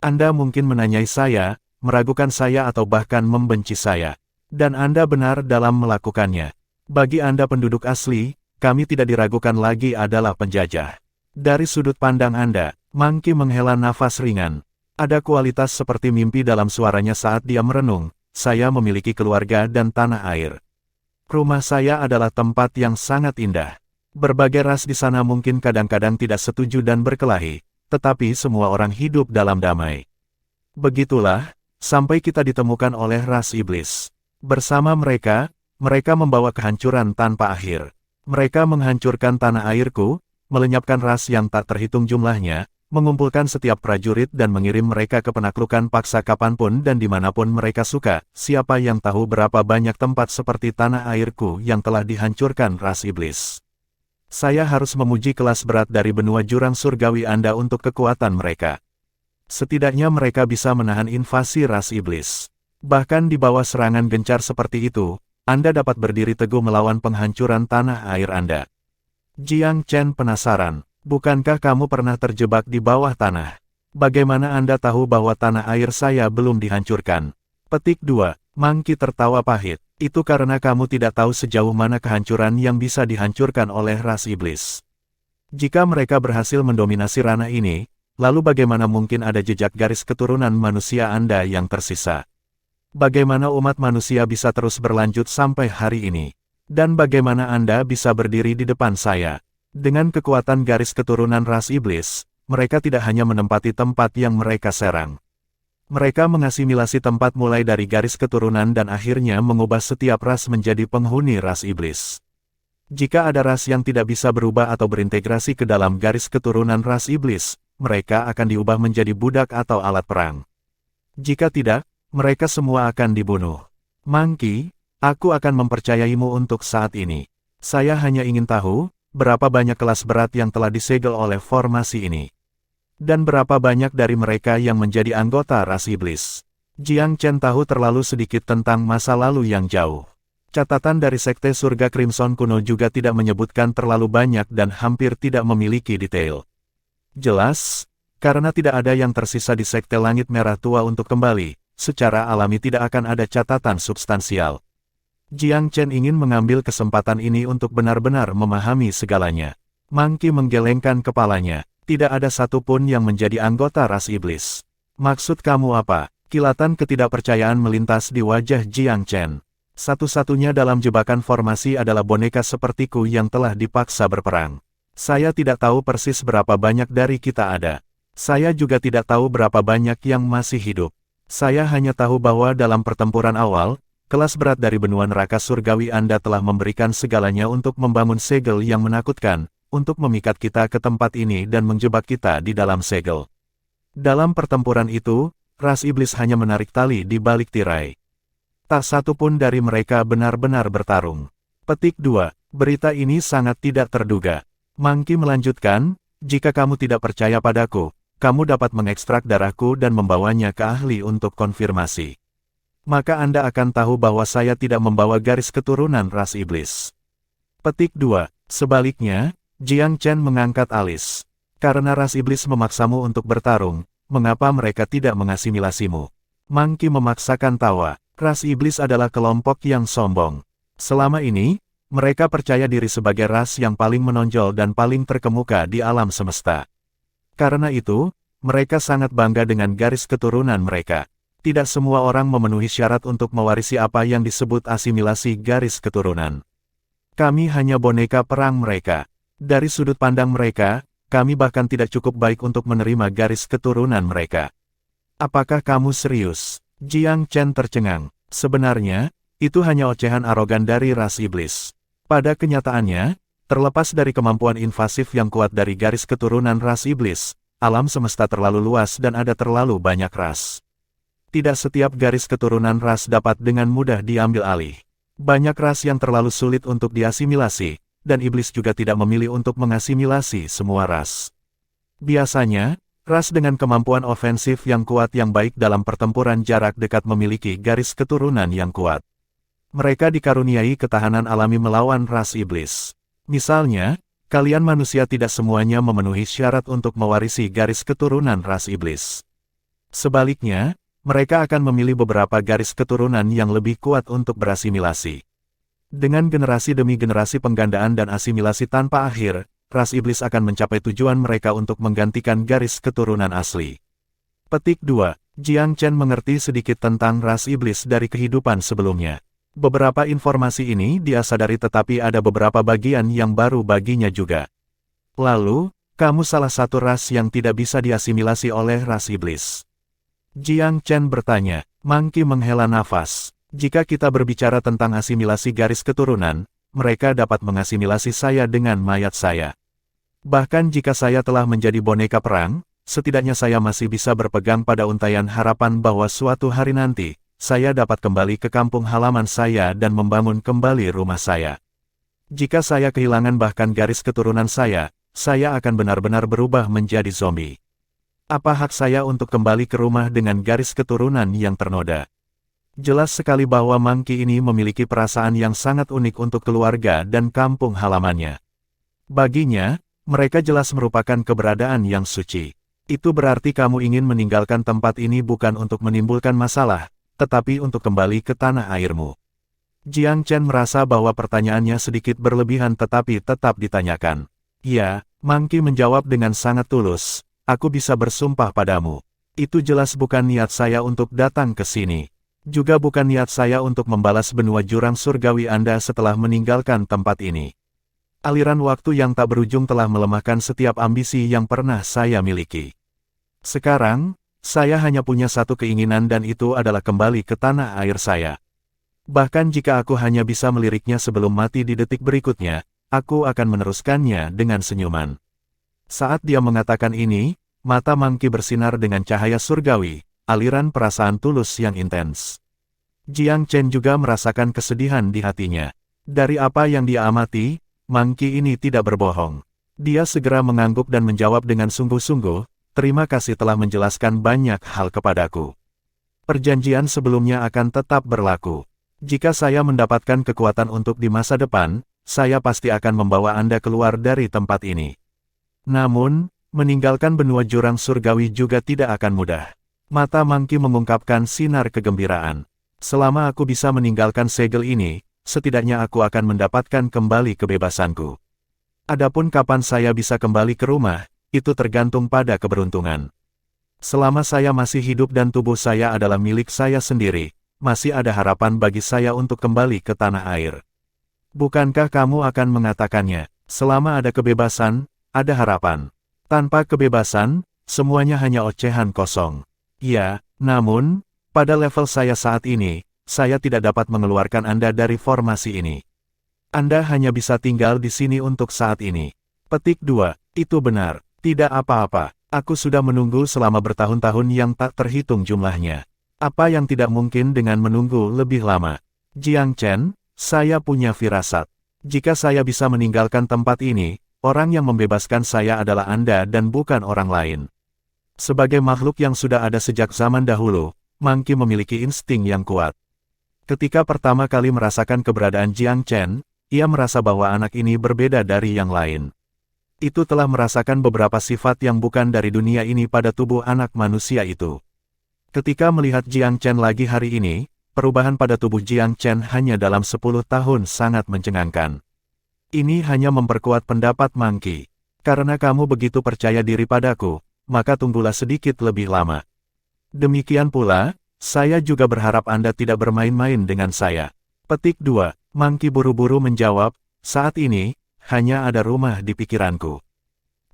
Anda mungkin menanyai saya, meragukan saya atau bahkan membenci saya. Dan Anda benar dalam melakukannya. Bagi Anda penduduk asli, kami tidak diragukan lagi adalah penjajah. Dari sudut pandang Anda, Mang Qi menghela nafas ringan. Ada kualitas seperti mimpi dalam suaranya saat dia merenung, saya memiliki keluarga dan tanah air. Rumah saya adalah tempat yang sangat indah. Berbagai ras di sana mungkin kadang-kadang tidak setuju dan berkelahi, tetapi semua orang hidup dalam damai. Begitulah, sampai kita ditemukan oleh ras iblis. Bersama mereka, mereka membawa kehancuran tanpa akhir. Mereka menghancurkan tanah airku, melenyapkan ras yang tak terhitung jumlahnya, mengumpulkan setiap prajurit dan mengirim mereka ke penaklukan paksa kapanpun dan dimanapun mereka suka. Siapa yang tahu berapa banyak tempat seperti tanah airku yang telah dihancurkan ras iblis. Saya harus memuji kelas berat dari benua jurang surgawi Anda untuk kekuatan mereka. Setidaknya mereka bisa menahan invasi ras iblis. Bahkan di bawah serangan gencar seperti itu, Anda dapat berdiri teguh melawan penghancuran tanah air Anda. Jiang Chen penasaran, bukankah kamu pernah terjebak di bawah tanah? Bagaimana Anda tahu bahwa tanah air saya belum dihancurkan? Petik 2. Mang Qi tertawa pahit. Itu karena kamu tidak tahu sejauh mana kehancuran yang bisa dihancurkan oleh ras iblis. Jika mereka berhasil mendominasi ranah ini, lalu bagaimana mungkin ada jejak garis keturunan manusia Anda yang tersisa? Bagaimana umat manusia bisa terus berlanjut sampai hari ini? Dan bagaimana Anda bisa berdiri di depan saya? Dengan kekuatan garis keturunan ras iblis, mereka tidak hanya menempati tempat yang mereka serang. Mereka mengasimilasi tempat mulai dari garis keturunan dan akhirnya mengubah setiap ras menjadi penghuni ras iblis. Jika ada ras yang tidak bisa berubah atau berintegrasi ke dalam garis keturunan ras iblis, mereka akan diubah menjadi budak atau alat perang. Jika tidak, mereka semua akan dibunuh. Mang Qi, aku akan mempercayaimu untuk saat ini. Saya hanya ingin tahu, berapa banyak kelas berat yang telah disegel oleh formasi ini. Dan berapa banyak dari mereka yang menjadi anggota ras iblis. Jiang Chen tahu terlalu sedikit tentang masa lalu yang jauh. Catatan dari Sekte Surga Crimson kuno juga tidak menyebutkan terlalu banyak dan hampir tidak memiliki detail. Jelas, Karena tidak ada yang tersisa di Sekte Langit Merah Tua untuk kembali, secara alami tidak akan ada catatan substansial. Jiang Chen ingin mengambil kesempatan ini untuk benar-benar memahami segalanya. Monkey menggelengkan kepalanya. Tidak ada satupun yang menjadi anggota ras iblis. Maksud kamu apa? Kilatan ketidakpercayaan melintas di wajah Jiang Chen. Satu-satunya dalam jebakan formasi adalah boneka sepertiku yang telah dipaksa berperang. Saya tidak tahu persis berapa banyak dari kita ada. Saya juga tidak tahu berapa banyak yang masih hidup. Saya hanya tahu bahwa dalam pertempuran awal, kelas berat dari benua neraka surgawi Anda telah memberikan segalanya untuk membangun segel yang menakutkan, untuk memikat kita ke tempat ini dan menjebak kita di dalam segel. Dalam pertempuran itu, ras iblis hanya menarik tali di balik tirai. Tak satu pun dari mereka benar-benar bertarung. Petik 2. Berita ini sangat tidak terduga. Monkey melanjutkan, jika kamu tidak percaya padaku, kamu dapat mengekstrak darahku dan membawanya ke ahli untuk konfirmasi. Maka Anda akan tahu bahwa saya tidak membawa garis keturunan ras iblis. Petik 2. Sebaliknya, Jiang Chen mengangkat alis. Karena ras iblis memaksamu untuk bertarung, mengapa mereka tidak mengasimilasimu? Monkey memaksakan tawa. Ras iblis adalah kelompok yang sombong. Selama ini, mereka percaya diri sebagai ras yang paling menonjol dan paling terkemuka di alam semesta. Karena itu, mereka sangat bangga dengan garis keturunan mereka. Tidak semua orang memenuhi syarat untuk mewarisi apa yang disebut asimilasi garis keturunan. Kami hanya boneka perang mereka. Dari sudut pandang mereka, kami bahkan tidak cukup baik untuk menerima garis keturunan mereka. Apakah kamu serius? Jiang Chen tercengang. Sebenarnya, itu hanya ocehan arogan dari ras iblis. Pada kenyataannya, terlepas dari kemampuan invasif yang kuat dari garis keturunan ras iblis, alam semesta terlalu luas dan ada terlalu banyak ras. Tidak setiap garis keturunan ras dapat dengan mudah diambil alih. Banyak ras yang terlalu sulit untuk diasimilasi, dan iblis juga tidak memilih untuk mengasimilasi semua ras. Biasanya, ras dengan kemampuan ofensif yang kuat yang baik dalam pertempuran jarak dekat memiliki garis keturunan yang kuat. Mereka dikaruniai ketahanan alami melawan ras iblis. Misalnya, kalian manusia tidak semuanya memenuhi syarat untuk mewarisi garis keturunan ras iblis. Sebaliknya, mereka akan memilih beberapa garis keturunan yang lebih kuat untuk berasimilasi. Dengan generasi demi generasi penggandaan dan asimilasi tanpa akhir, ras iblis akan mencapai tujuan mereka untuk menggantikan garis keturunan asli. Petik 2. Jiang Chen mengerti sedikit tentang ras iblis dari kehidupan sebelumnya. Beberapa informasi ini dia sadari tetapi ada beberapa bagian yang baru baginya juga. Lalu, kamu salah satu ras yang tidak bisa diasimilasi oleh ras iblis. Jiang Chen bertanya. Monkey menghela nafas. Jika kita berbicara tentang asimilasi garis keturunan, mereka dapat mengasimilasi saya dengan mayat saya. Bahkan jika saya telah menjadi boneka perang, setidaknya saya masih bisa berpegang pada untaian harapan bahwa suatu hari nanti, saya dapat kembali ke kampung halaman saya dan membangun kembali rumah saya. Jika saya kehilangan bahkan garis keturunan saya akan benar-benar berubah menjadi zombie. Apa hak saya untuk kembali ke rumah dengan garis keturunan yang ternoda? Jelas sekali bahwa Monkey ini memiliki perasaan yang sangat unik untuk keluarga dan kampung halamannya. Baginya, mereka jelas merupakan keberadaan yang suci. Itu berarti kamu ingin meninggalkan tempat ini bukan untuk menimbulkan masalah, tetapi untuk kembali ke tanah airmu. Jiang Chen merasa bahwa pertanyaannya sedikit berlebihan tetapi tetap ditanyakan. Ya, Monkey menjawab dengan sangat tulus, aku bisa bersumpah padamu. Itu jelas bukan niat saya untuk datang ke sini. Juga bukan niat saya untuk membalas benua jurang surgawi Anda setelah meninggalkan tempat ini. Aliran waktu yang tak berujung telah melemahkan setiap ambisi yang pernah saya miliki. Sekarang, saya hanya punya satu keinginan dan itu adalah kembali ke tanah air saya. Bahkan jika aku hanya bisa meliriknya sebelum mati di detik berikutnya, aku akan meneruskannya dengan senyuman. Saat dia mengatakan ini, mata Monkey bersinar dengan cahaya surgawi, aliran perasaan tulus yang intens. Jiang Chen juga merasakan kesedihan di hatinya. Dari apa yang dia amati, Monkey ini tidak berbohong. Dia segera mengangguk dan menjawab dengan sungguh-sungguh, terima kasih telah menjelaskan banyak hal kepadaku. Perjanjian sebelumnya akan tetap berlaku. Jika saya mendapatkan kekuatan untuk di masa depan, saya pasti akan membawa Anda keluar dari tempat ini. Namun, meninggalkan benua jurang surgawi juga tidak akan mudah. Mata Monkey mengungkapkan sinar kegembiraan. Selama aku bisa meninggalkan segel ini, setidaknya aku akan mendapatkan kembali kebebasanku. Adapun kapan saya bisa kembali ke rumah, itu tergantung pada keberuntungan. Selama saya masih hidup dan tubuh saya adalah milik saya sendiri, masih ada harapan bagi saya untuk kembali ke tanah air. Bukankah kamu akan mengatakannya, selama ada kebebasan, ada harapan. Tanpa kebebasan, semuanya hanya ocehan kosong. Ya, namun, pada level saya saat ini, saya tidak dapat mengeluarkan Anda dari formasi ini. Anda hanya bisa tinggal di sini untuk saat ini. Petik 2, itu benar, tidak apa-apa. Aku sudah menunggu selama bertahun-tahun yang tak terhitung jumlahnya. Apa yang tidak mungkin dengan menunggu lebih lama? Jiang Chen, saya punya firasat. Jika saya bisa meninggalkan tempat ini, orang yang membebaskan saya adalah Anda dan bukan orang lain. Sebagai makhluk yang sudah ada sejak zaman dahulu, Monkey memiliki insting yang kuat. Ketika pertama kali merasakan keberadaan Jiang Chen, ia merasa bahwa anak ini berbeda dari yang lain. Itu telah merasakan beberapa sifat yang bukan dari dunia ini pada tubuh anak manusia itu. Ketika melihat Jiang Chen lagi hari ini, perubahan pada tubuh Jiang Chen hanya dalam 10 tahun sangat mencengangkan. Ini hanya memperkuat pendapat Monkey. Karena kamu begitu percaya diri padaku, maka tunggulah sedikit lebih lama. Demikian pula, saya juga berharap Anda tidak bermain-main dengan saya. Petik 2, Monkey buru-buru menjawab, saat ini, hanya ada rumah di pikiranku.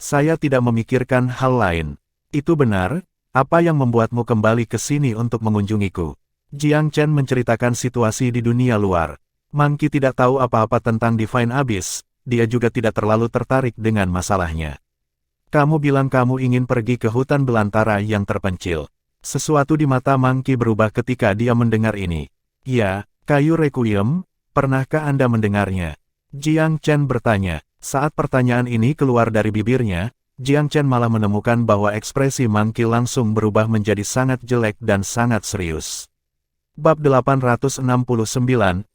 Saya tidak memikirkan hal lain. Itu benar, apa yang membuatmu kembali ke sini untuk mengunjungiku? Jiang Chen menceritakan situasi di dunia luar. Monkey tidak tahu apa-apa tentang Divine Abyss, dia juga tidak terlalu tertarik dengan masalahnya. Kamu bilang kamu ingin pergi ke hutan belantara yang terpencil. Sesuatu di mata Monkey berubah ketika dia mendengar ini. Ya, kayu Requiem, pernahkah Anda mendengarnya? Jiang Chen bertanya. Saat pertanyaan ini keluar dari bibirnya, Jiang Chen malah menemukan bahwa ekspresi Monkey langsung berubah menjadi sangat jelek dan sangat serius. Bab 869,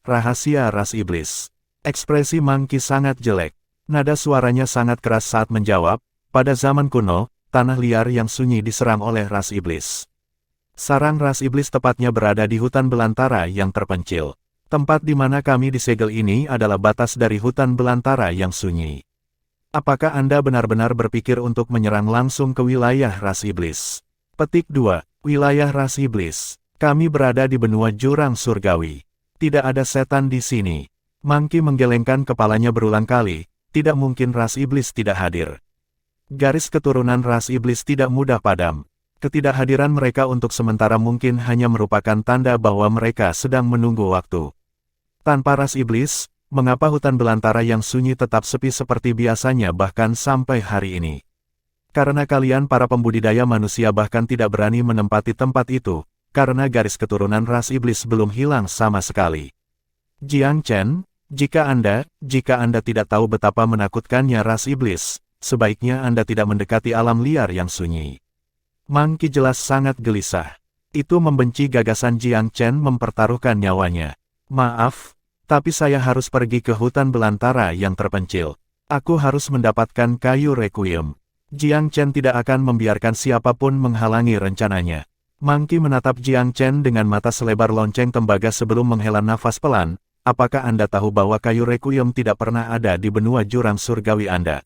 Rahasia Ras Iblis. Ekspresi Monkey sangat jelek. Nada suaranya sangat keras saat menjawab, pada zaman kuno, tanah liar yang sunyi diserang oleh ras iblis. Sarang ras iblis tepatnya berada di hutan belantara yang terpencil. Tempat di mana kami disegel ini adalah batas dari hutan belantara yang sunyi. Apakah Anda benar-benar berpikir untuk menyerang langsung ke wilayah ras iblis? Petik 2, wilayah ras iblis. Kami berada di benua jurang surgawi. Tidak ada setan di sini. Monkey menggelengkan kepalanya berulang kali, tidak mungkin ras iblis tidak hadir. Garis keturunan ras iblis tidak mudah padam. Ketidakhadiran mereka untuk sementara mungkin hanya merupakan tanda bahwa mereka sedang menunggu waktu. Tanpa ras iblis, mengapa hutan belantara yang sunyi tetap sepi seperti biasanya bahkan sampai hari ini? Karena kalian para pembudidaya manusia bahkan tidak berani menempati tempat itu, karena garis keturunan ras iblis belum hilang sama sekali. Jiang Chen, jika Anda tidak tahu betapa menakutkannya ras iblis, sebaiknya Anda tidak mendekati alam liar yang sunyi. Monkey jelas sangat gelisah. Itu membenci gagasan Jiang Chen mempertaruhkan nyawanya. Maaf, tapi saya harus pergi ke hutan belantara yang terpencil. Aku harus mendapatkan kayu Requiem. Jiang Chen tidak akan membiarkan siapapun menghalangi rencananya. Monkey menatap Jiang Chen dengan mata selebar lonceng tembaga sebelum menghela nafas pelan. Apakah Anda tahu bahwa kayu Requiem tidak pernah ada di benua jurang surgawi Anda?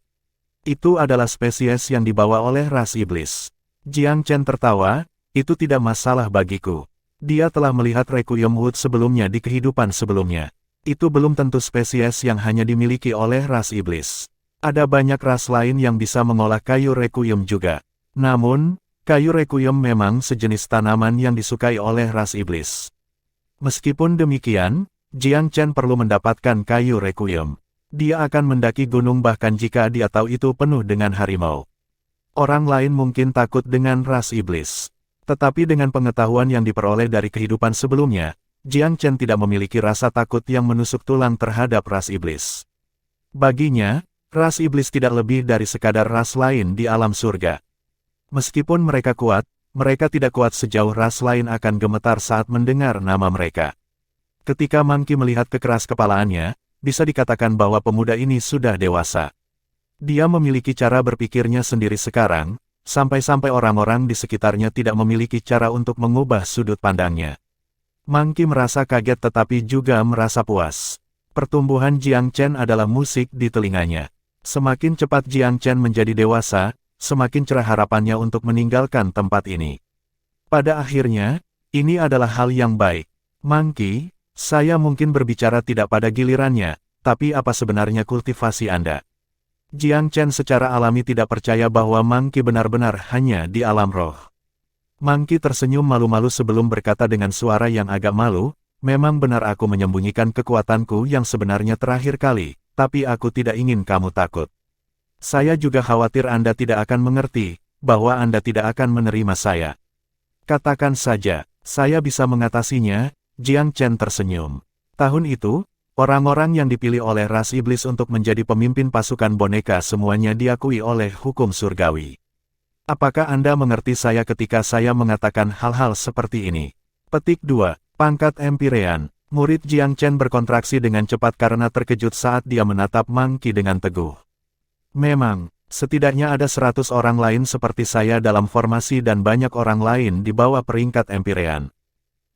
Itu adalah spesies yang dibawa oleh ras iblis. Jiang Chen tertawa, itu tidak masalah bagiku. Dia telah melihat Requiem Wood sebelumnya di kehidupan sebelumnya. Itu belum tentu spesies yang hanya dimiliki oleh ras iblis. Ada banyak ras lain yang bisa mengolah kayu Requiem juga. Namun, kayu Requiem memang sejenis tanaman yang disukai oleh ras iblis. Meskipun demikian, Jiang Chen perlu mendapatkan kayu Requiem. Dia akan mendaki gunung bahkan jika dia tahu itu penuh dengan harimau. Orang lain mungkin takut dengan ras iblis. Tetapi dengan pengetahuan yang diperoleh dari kehidupan sebelumnya, Jiang Chen tidak memiliki rasa takut yang menusuk tulang terhadap ras iblis. Baginya, ras iblis tidak lebih dari sekadar ras lain di alam surga. Meskipun mereka kuat, mereka tidak kuat sejauh ras lain akan gemetar saat mendengar nama mereka. Ketika Monkey melihat kekeras kepalaannya, bisa dikatakan bahwa pemuda ini sudah dewasa. Dia memiliki cara berpikirnya sendiri sekarang, sampai-sampai orang-orang di sekitarnya tidak memiliki cara untuk mengubah sudut pandangnya. Monkey merasa kaget tetapi juga merasa puas. Pertumbuhan Jiang Chen adalah musik di telinganya. Semakin cepat Jiang Chen menjadi dewasa, semakin cerah harapannya untuk meninggalkan tempat ini. Pada akhirnya, ini adalah hal yang baik. Monkey, saya mungkin berbicara tidak pada gilirannya, tapi apa sebenarnya kultivasi Anda? Jiang Chen secara alami tidak percaya bahwa Monkey benar-benar hanya di alam roh. Monkey tersenyum malu-malu sebelum berkata dengan suara yang agak malu, memang benar aku menyembunyikan kekuatanku yang sebenarnya terakhir kali, tapi aku tidak ingin kamu takut. Saya juga khawatir Anda tidak akan mengerti, bahwa Anda tidak akan menerima saya. Katakan saja, saya bisa mengatasinya. Jiang Chen tersenyum. Tahun itu, orang-orang yang dipilih oleh ras iblis untuk menjadi pemimpin pasukan boneka semuanya diakui oleh hukum surgawi. Apakah Anda mengerti saya ketika saya mengatakan hal-hal seperti ini? Petik 2. Pangkat Empyrean. Murid Jiang Chen berkontraksi dengan cepat karena terkejut saat dia menatap Monkey dengan teguh. Memang, setidaknya ada 100 orang lain seperti saya dalam formasi dan banyak orang lain di bawah peringkat Empyrean.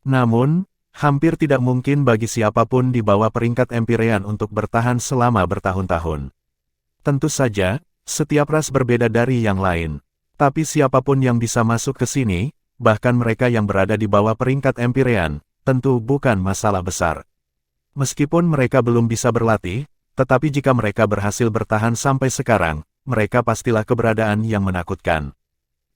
Namun, hampir tidak mungkin bagi siapapun di bawah peringkat Empyrean untuk bertahan selama bertahun-tahun. Tentu saja, setiap ras berbeda dari yang lain. Tapi siapapun yang bisa masuk ke sini, bahkan mereka yang berada di bawah peringkat Empyrean, tentu bukan masalah besar. Meskipun mereka belum bisa berlatih, tetapi jika mereka berhasil bertahan sampai sekarang, mereka pastilah keberadaan yang menakutkan.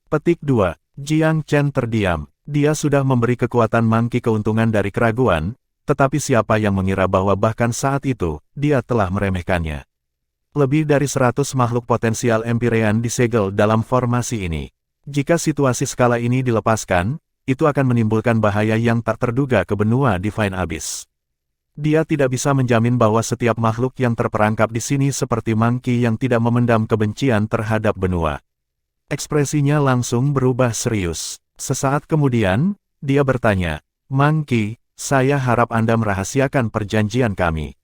Petik 2. Jiang Chen terdiam. Dia sudah memberi kekuatan Monkey keuntungan dari keraguan, tetapi siapa yang mengira bahwa bahkan saat itu, dia telah meremehkannya. Lebih dari 100 makhluk potensial Empyrean disegel dalam formasi ini. Jika situasi skala ini dilepaskan, itu akan menimbulkan bahaya yang tak terduga ke benua Divine Abyss. Dia tidak bisa menjamin bahwa setiap makhluk yang terperangkap di sini seperti Monkey yang tidak memendam kebencian terhadap benua. Ekspresinya langsung berubah serius. Sesaat kemudian, dia bertanya, Monkey, saya harap Anda merahasiakan perjanjian kami.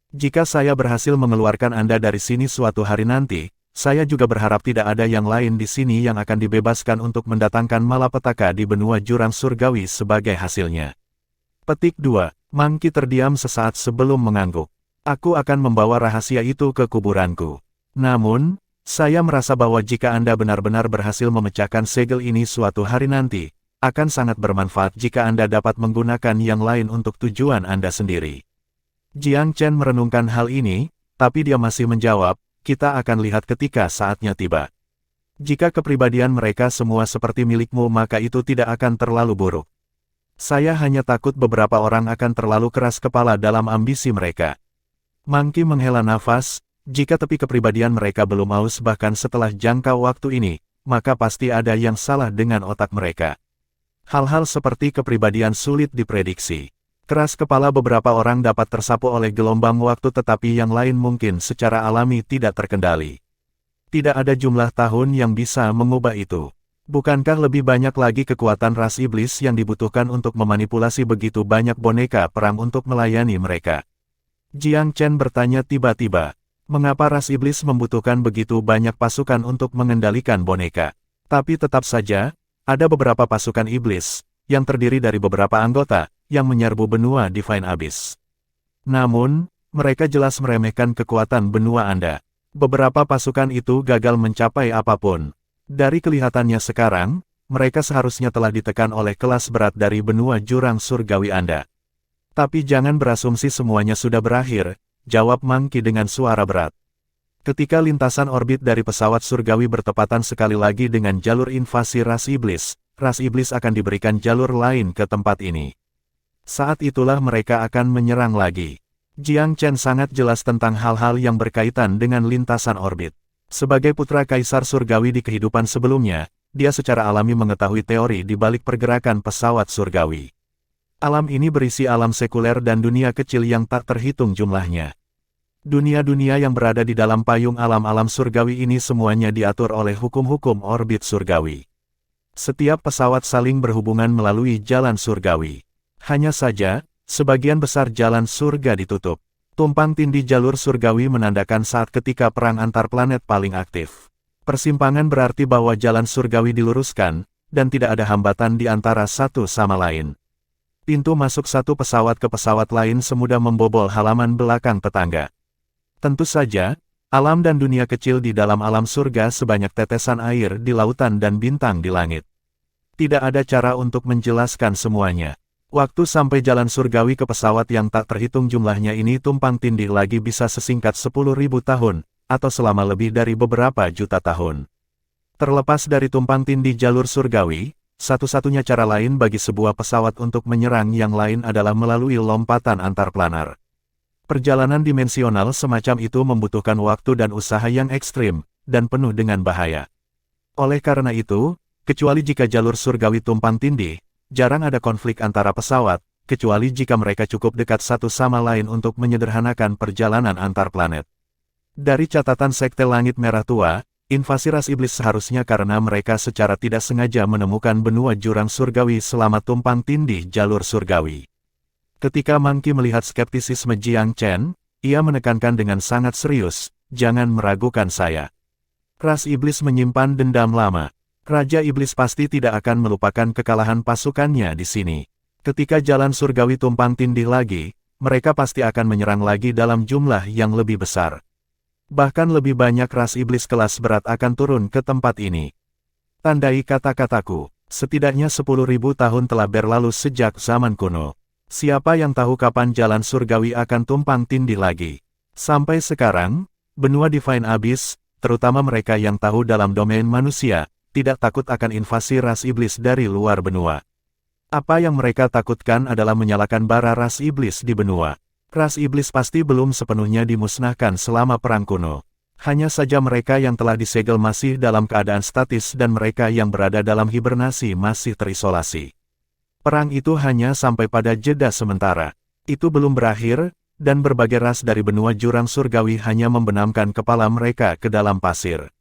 Jika saya berhasil mengeluarkan Anda dari sini suatu hari nanti, saya juga berharap tidak ada yang lain di sini yang akan dibebaskan untuk mendatangkan malapetaka di benua jurang surgawi sebagai hasilnya. Petik 2. Monkey terdiam sesaat sebelum mengangguk. Aku akan membawa rahasia itu ke kuburanku. Namun, saya merasa bahwa jika Anda benar-benar berhasil memecahkan segel ini suatu hari nanti, akan sangat bermanfaat jika Anda dapat menggunakan yang lain untuk tujuan Anda sendiri. Jiang Chen merenungkan hal ini, tapi dia masih menjawab, kita akan lihat ketika saatnya tiba. Jika kepribadian mereka semua seperti milikmu maka itu tidak akan terlalu buruk. Saya hanya takut beberapa orang akan terlalu keras kepala dalam ambisi mereka. Monkey menghela nafas. Jika tepi kepribadian mereka belum aus bahkan setelah jangka waktu ini, maka pasti ada yang salah dengan otak mereka. Hal-hal seperti kepribadian sulit diprediksi. Keras kepala beberapa orang dapat tersapu oleh gelombang waktu tetapi yang lain mungkin secara alami tidak terkendali. Tidak ada jumlah tahun yang bisa mengubah itu. Bukankah lebih banyak lagi kekuatan ras iblis yang dibutuhkan untuk memanipulasi begitu banyak boneka perang untuk melayani mereka? Jiang Chen bertanya tiba-tiba. Mengapa ras iblis membutuhkan begitu banyak pasukan untuk mengendalikan boneka? Tapi tetap saja, ada beberapa pasukan iblis, yang terdiri dari beberapa anggota, yang menyerbu benua Divine Abyss. Namun, mereka jelas meremehkan kekuatan benua Anda. Beberapa pasukan itu gagal mencapai apapun. Dari kelihatannya sekarang, mereka seharusnya telah ditekan oleh kelas berat dari benua jurang surgawi Anda. Tapi jangan berasumsi semuanya sudah berakhir, jawab Monkey dengan suara berat. Ketika lintasan orbit dari pesawat surgawi bertepatan sekali lagi dengan jalur invasi ras iblis akan diberikan jalur lain ke tempat ini. Saat itulah mereka akan menyerang lagi. Jiang Chen sangat jelas tentang hal-hal yang berkaitan dengan lintasan orbit. Sebagai putra kaisar surgawi di kehidupan sebelumnya, dia secara alami mengetahui teori di balik pergerakan pesawat surgawi. Alam ini berisi alam sekuler dan dunia kecil yang tak terhitung jumlahnya. Dunia-dunia yang berada di dalam payung alam-alam surgawi ini semuanya diatur oleh hukum-hukum orbit surgawi. Setiap pesawat saling berhubungan melalui jalan surgawi. Hanya saja, sebagian besar jalan surga ditutup. Tumpang tindih jalur surgawi menandakan saat ketika perang antar planet paling aktif. Persimpangan berarti bahwa jalan surgawi diluruskan, dan tidak ada hambatan di antara satu sama lain. Pintu masuk satu pesawat ke pesawat lain semudah membobol halaman belakang tetangga. Tentu saja, alam dan dunia kecil di dalam alam surga sebanyak tetesan air di lautan dan bintang di langit. Tidak ada cara untuk menjelaskan semuanya. Waktu sampai jalan surgawi ke pesawat yang tak terhitung jumlahnya ini tumpang tindih lagi bisa sesingkat 10.000 tahun, atau selama lebih dari beberapa juta tahun. Terlepas dari tumpang tindih jalur surgawi, satu-satunya cara lain bagi sebuah pesawat untuk menyerang yang lain adalah melalui lompatan antarplanar. Perjalanan dimensional semacam itu membutuhkan waktu dan usaha yang ekstrim, dan penuh dengan bahaya. Oleh karena itu, kecuali jika jalur surgawi tumpang tindih, jarang ada konflik antara pesawat, kecuali jika mereka cukup dekat satu sama lain untuk menyederhanakan perjalanan antar planet. Dari catatan Sekte Langit Merah Tua, invasi ras iblis seharusnya karena mereka secara tidak sengaja menemukan benua jurang surgawi selama tumpang tindih jalur surgawi. Ketika Monkey melihat skeptisisme Jiang Chen, ia menekankan dengan sangat serius, "Jangan meragukan saya. Ras iblis menyimpan dendam lama. Raja Iblis pasti tidak akan melupakan kekalahan pasukannya di sini. Ketika jalan surgawi tumpang tindih lagi, mereka pasti akan menyerang lagi dalam jumlah yang lebih besar. Bahkan lebih banyak ras iblis kelas berat akan turun ke tempat ini." Tandai kata-kataku, setidaknya 10.000 tahun telah berlalu sejak zaman kuno. Siapa yang tahu kapan jalan surgawi akan tumpang tindih lagi? Sampai sekarang, benua Divine Abyss, terutama mereka yang tahu dalam domain manusia, tidak takut akan invasi ras iblis dari luar benua. Apa yang mereka takutkan adalah menyalakan bara ras iblis di benua. Ras iblis pasti belum sepenuhnya dimusnahkan selama perang kuno. Hanya saja mereka yang telah disegel masih dalam keadaan statis dan mereka yang berada dalam hibernasi masih terisolasi. Perang itu hanya sampai pada jeda sementara. Itu belum berakhir, dan berbagai ras dari benua jurang surgawi hanya membenamkan kepala mereka ke dalam pasir.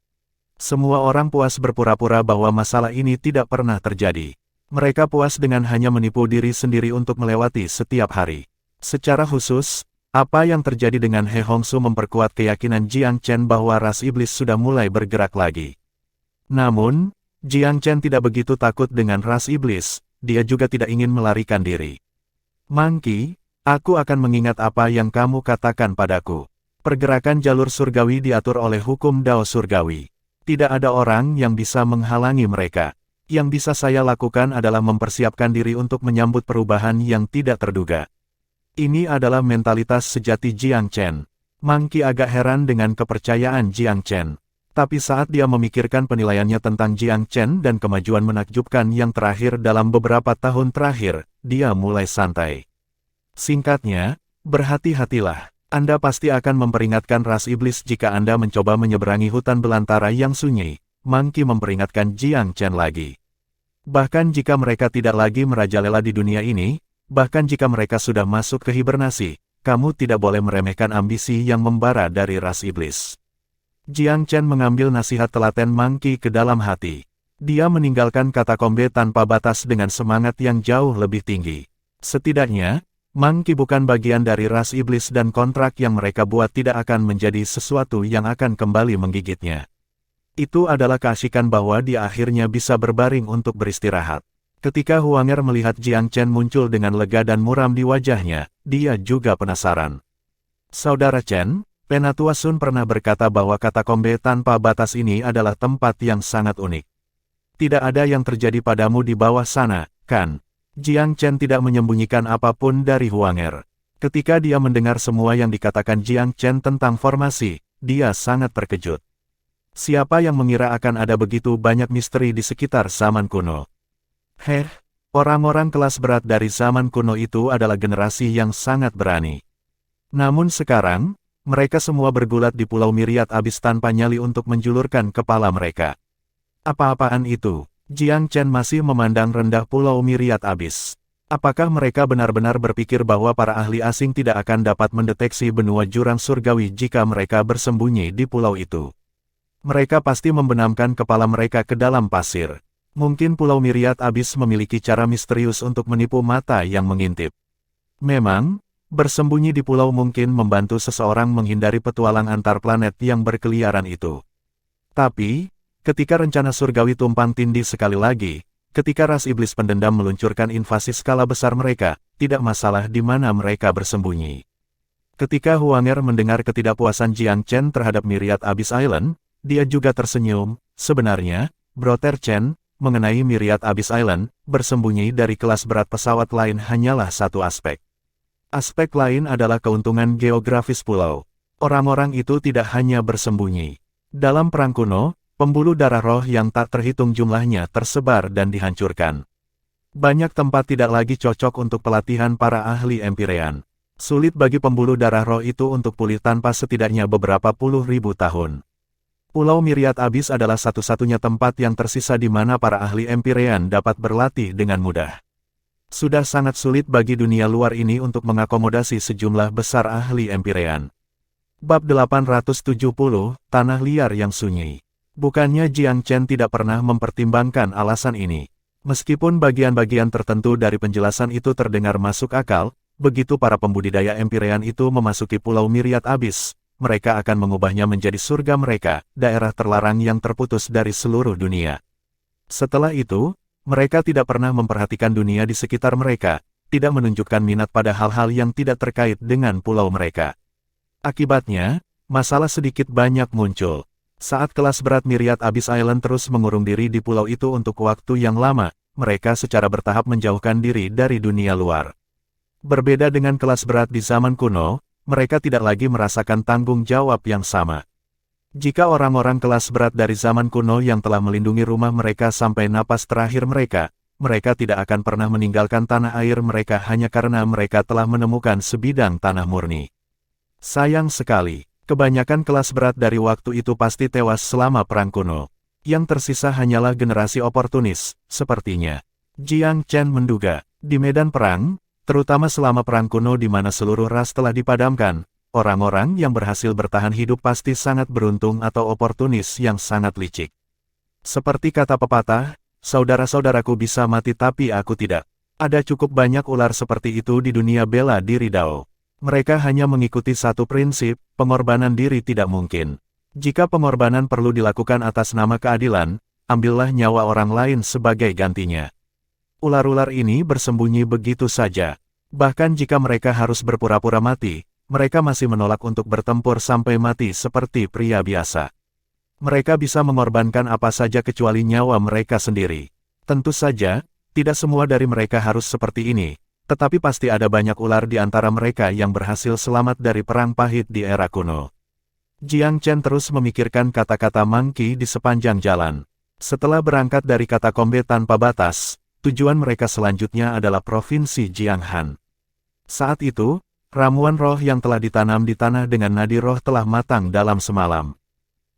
Semua orang puas berpura-pura bahwa masalah ini tidak pernah terjadi. Mereka puas dengan hanya menipu diri sendiri untuk melewati setiap hari. Secara khusus, apa yang terjadi dengan He Hongsu memperkuat keyakinan Jiang Chen bahwa ras iblis sudah mulai bergerak lagi. Namun, Jiang Chen tidak begitu takut dengan ras iblis, dia juga tidak ingin melarikan diri. "Monkey, aku akan mengingat apa yang kamu katakan padaku. Pergerakan jalur surgawi diatur oleh hukum Dao surgawi. Tidak ada orang yang bisa menghalangi mereka. Yang bisa saya lakukan adalah mempersiapkan diri untuk menyambut perubahan yang tidak terduga." Ini adalah mentalitas sejati Jiang Chen. Monkey agak heran dengan kepercayaan Jiang Chen. Tapi saat dia memikirkan penilaiannya tentang Jiang Chen dan kemajuan menakjubkan yang terakhir dalam beberapa tahun terakhir, dia mulai santai. Singkatnya, berhati-hatilah. Anda pasti akan memperingatkan ras iblis jika Anda mencoba menyeberangi hutan belantara yang sunyi, Monkey memperingatkan Jiang Chen lagi. Bahkan jika mereka tidak lagi merajalela di dunia ini, bahkan jika mereka sudah masuk ke hibernasi, kamu tidak boleh meremehkan ambisi yang membara dari ras iblis. Jiang Chen mengambil nasihat telaten Monkey ke dalam hati. Dia meninggalkan katakombe tanpa batas dengan semangat yang jauh lebih tinggi. Setidaknya, Monkey bukan bagian dari ras iblis dan kontrak yang mereka buat tidak akan menjadi sesuatu yang akan kembali menggigitnya. Itu adalah keasikan bahwa dia akhirnya bisa berbaring untuk beristirahat. Ketika Huanger melihat Jiang Chen muncul dengan lega dan muram di wajahnya, dia juga penasaran. "Saudara Chen, Penatua Sun pernah berkata bahwa katakombe tanpa batas ini adalah tempat yang sangat unik. Tidak ada yang terjadi padamu di bawah sana, kan?" Jiang Chen tidak menyembunyikan apapun dari Huanger. Ketika dia mendengar semua yang dikatakan Jiang Chen tentang formasi, dia sangat terkejut. Siapa yang mengira akan ada begitu banyak misteri di sekitar zaman kuno? Orang-orang kelas berat dari zaman kuno itu adalah generasi yang sangat berani. Namun sekarang, mereka semua bergulat di Pulau Myriad Abyss tanpa nyali untuk menjulurkan kepala mereka. Apa-apaan itu? Jiang Chen masih memandang rendah Pulau Myriad Abyss. Apakah mereka benar-benar berpikir bahwa para ahli asing tidak akan dapat mendeteksi benua jurang surgawi jika mereka bersembunyi di pulau itu? Mereka pasti membenamkan kepala mereka ke dalam pasir. Mungkin Pulau Myriad Abyss memiliki cara misterius untuk menipu mata yang mengintip. Memang, Bersembunyi di pulau mungkin membantu seseorang menghindari petualang antar planet yang berkeliaran itu. Tapi, ketika rencana surgawi tumpang tindih sekali lagi, ketika ras iblis pendendam meluncurkan invasi skala besar mereka, tidak masalah di mana mereka bersembunyi. Ketika Huanger mendengar ketidakpuasan Jiang Chen terhadap Myriad Abyss Island, dia juga tersenyum. Sebenarnya, Brother Chen, mengenai Myriad Abyss Island, bersembunyi dari kelas berat pesawat lain hanyalah satu aspek. Aspek lain adalah keuntungan geografis pulau. Orang-orang itu tidak hanya bersembunyi. Dalam perang kuno, pembuluh darah roh yang tak terhitung jumlahnya tersebar dan dihancurkan. Banyak tempat tidak lagi cocok untuk pelatihan para ahli Empyrean. Sulit bagi pembuluh darah roh itu untuk pulih tanpa setidaknya beberapa puluh ribu tahun. Pulau Myriad Abyss adalah satu-satunya tempat yang tersisa di mana para ahli Empyrean dapat berlatih dengan mudah. Sudah sangat sulit bagi dunia luar ini untuk mengakomodasi sejumlah besar ahli Empyrean. Bab 870, Tanah Liar yang Sunyi. Bukannya Jiang Chen tidak pernah mempertimbangkan alasan ini. Meskipun bagian-bagian tertentu dari penjelasan itu terdengar masuk akal, begitu para pembudidaya Empyrean itu memasuki Pulau Myriad Abyss, mereka akan mengubahnya menjadi surga mereka, daerah terlarang yang terputus dari seluruh dunia. Setelah itu, mereka tidak pernah memperhatikan dunia di sekitar mereka, tidak menunjukkan minat pada hal-hal yang tidak terkait dengan pulau mereka. Akibatnya, masalah sedikit banyak muncul. Saat kelas berat Myriad Abyss Island terus mengurung diri di pulau itu untuk waktu yang lama, mereka secara bertahap menjauhkan diri dari dunia luar. Berbeda dengan kelas berat di zaman kuno, mereka tidak lagi merasakan tanggung jawab yang sama. Jika orang-orang kelas berat dari zaman kuno yang telah melindungi rumah mereka sampai napas terakhir mereka, mereka tidak akan pernah meninggalkan tanah air mereka hanya karena mereka telah menemukan sebidang tanah murni. Sayang sekali, kebanyakan kelas berat dari waktu itu pasti tewas selama perang kuno. Yang tersisa hanyalah generasi oportunis, sepertinya. Jiang Chen menduga, di medan perang, terutama selama perang kuno di mana seluruh ras telah dipadamkan, orang-orang yang berhasil bertahan hidup pasti sangat beruntung atau oportunis yang sangat licik. Seperti kata pepatah, saudara-saudaraku bisa mati tapi aku tidak. Ada cukup banyak ular seperti itu di dunia bela diri Dao. Mereka hanya mengikuti satu prinsip, pengorbanan diri tidak mungkin. Jika pengorbanan perlu dilakukan atas nama keadilan, ambillah nyawa orang lain sebagai gantinya. Ular-ular ini bersembunyi begitu saja. Bahkan jika mereka harus berpura-pura mati, mereka masih menolak untuk bertempur sampai mati seperti pria biasa. Mereka bisa mengorbankan apa saja kecuali nyawa mereka sendiri. Tentu saja, tidak semua dari mereka harus seperti ini, tetapi pasti ada banyak ular di antara mereka yang berhasil selamat dari perang pahit di era kuno. Jiang Chen terus memikirkan kata-kata Monkey di sepanjang jalan. Setelah berangkat dari katakombe tanpa batas, tujuan mereka selanjutnya adalah Provinsi Jianghan. Saat itu, ramuan roh yang telah ditanam di tanah dengan nadi roh telah matang dalam semalam.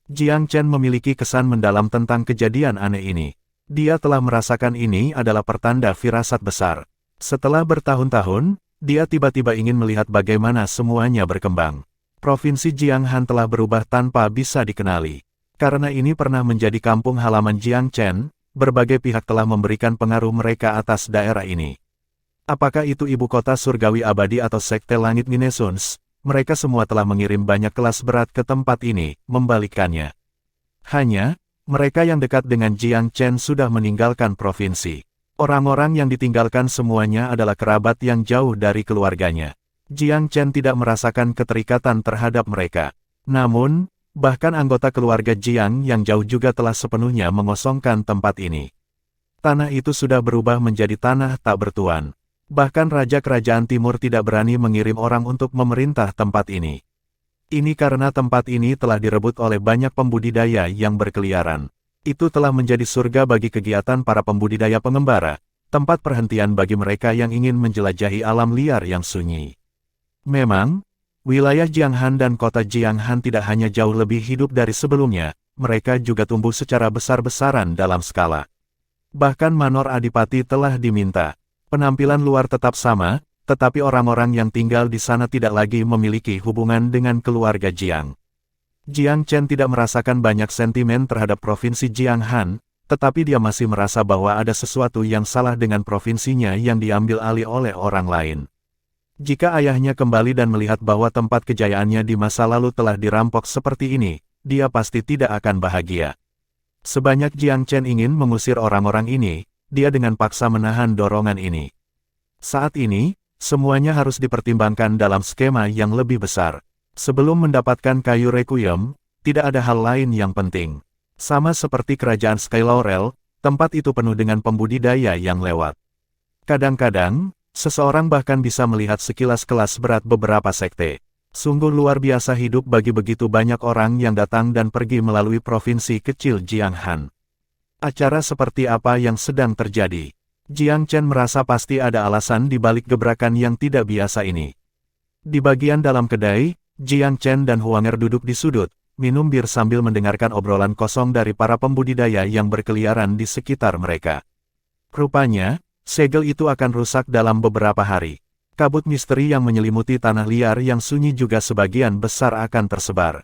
Jiang Chen memiliki kesan mendalam tentang kejadian aneh ini. Dia telah merasakan ini adalah pertanda firasat besar. Setelah bertahun-tahun, dia tiba-tiba ingin melihat bagaimana semuanya berkembang. Provinsi Jianghan telah berubah tanpa bisa dikenali. Karena ini pernah menjadi kampung halaman Jiang Chen, berbagai pihak telah memberikan pengaruh mereka atas daerah ini. Apakah itu ibu kota surgawi abadi atau sekte langit Ninesuns, mereka semua telah mengirim banyak kelas berat ke tempat ini, membalikkannya. Hanya, mereka yang dekat dengan Jiang Chen sudah meninggalkan provinsi. Orang-orang yang ditinggalkan semuanya adalah kerabat yang jauh dari keluarganya. Jiang Chen tidak merasakan keterikatan terhadap mereka. Namun, bahkan anggota keluarga Jiang yang jauh juga telah sepenuhnya mengosongkan tempat ini. Tanah itu sudah berubah menjadi tanah tak bertuan. Bahkan Raja Kerajaan Timur tidak berani mengirim orang untuk memerintah tempat ini. Ini karena tempat ini telah direbut oleh banyak pembudidaya yang berkeliaran. Itu telah menjadi surga bagi kegiatan para pembudidaya pengembara, tempat perhentian bagi mereka yang ingin menjelajahi alam liar yang sunyi. Memang, wilayah Jianghan dan kota Jianghan tidak hanya jauh lebih hidup dari sebelumnya, mereka juga tumbuh secara besar-besaran dalam skala. Bahkan Manor Adipati telah diminta. Penampilan luar tetap sama, tetapi orang-orang yang tinggal di sana tidak lagi memiliki hubungan dengan keluarga Jiang. Jiang Chen tidak merasakan banyak sentimen terhadap provinsi Jianghan, tetapi dia masih merasa bahwa ada sesuatu yang salah dengan provinsinya yang diambil alih oleh orang lain. Jika ayahnya kembali dan melihat bahwa tempat kejayaannya di masa lalu telah dirampok seperti ini, dia pasti tidak akan bahagia. Sebanyak Jiang Chen ingin mengusir orang-orang ini, dia dengan paksa menahan dorongan ini. Saat ini, semuanya harus dipertimbangkan dalam skema yang lebih besar. Sebelum mendapatkan kayu requiem, tidak ada hal lain yang penting. Sama seperti kerajaan Sky Laurel, tempat itu penuh dengan pembudidaya yang lewat. Kadang-kadang, seseorang bahkan bisa melihat sekilas kelas berat beberapa sekte. Sungguh luar biasa hidup bagi begitu banyak orang yang datang dan pergi melalui provinsi kecil Jianghan. Acara seperti apa yang sedang terjadi? Jiang Chen merasa pasti ada alasan di balik gebrakan yang tidak biasa ini. Di bagian dalam kedai, Jiang Chen dan Huanger duduk di sudut, minum bir sambil mendengarkan obrolan kosong dari para pembudidaya yang berkeliaran di sekitar mereka. Rupanya, segel itu akan rusak dalam beberapa hari. Kabut misteri yang menyelimuti tanah liar yang sunyi juga sebagian besar akan tersebar.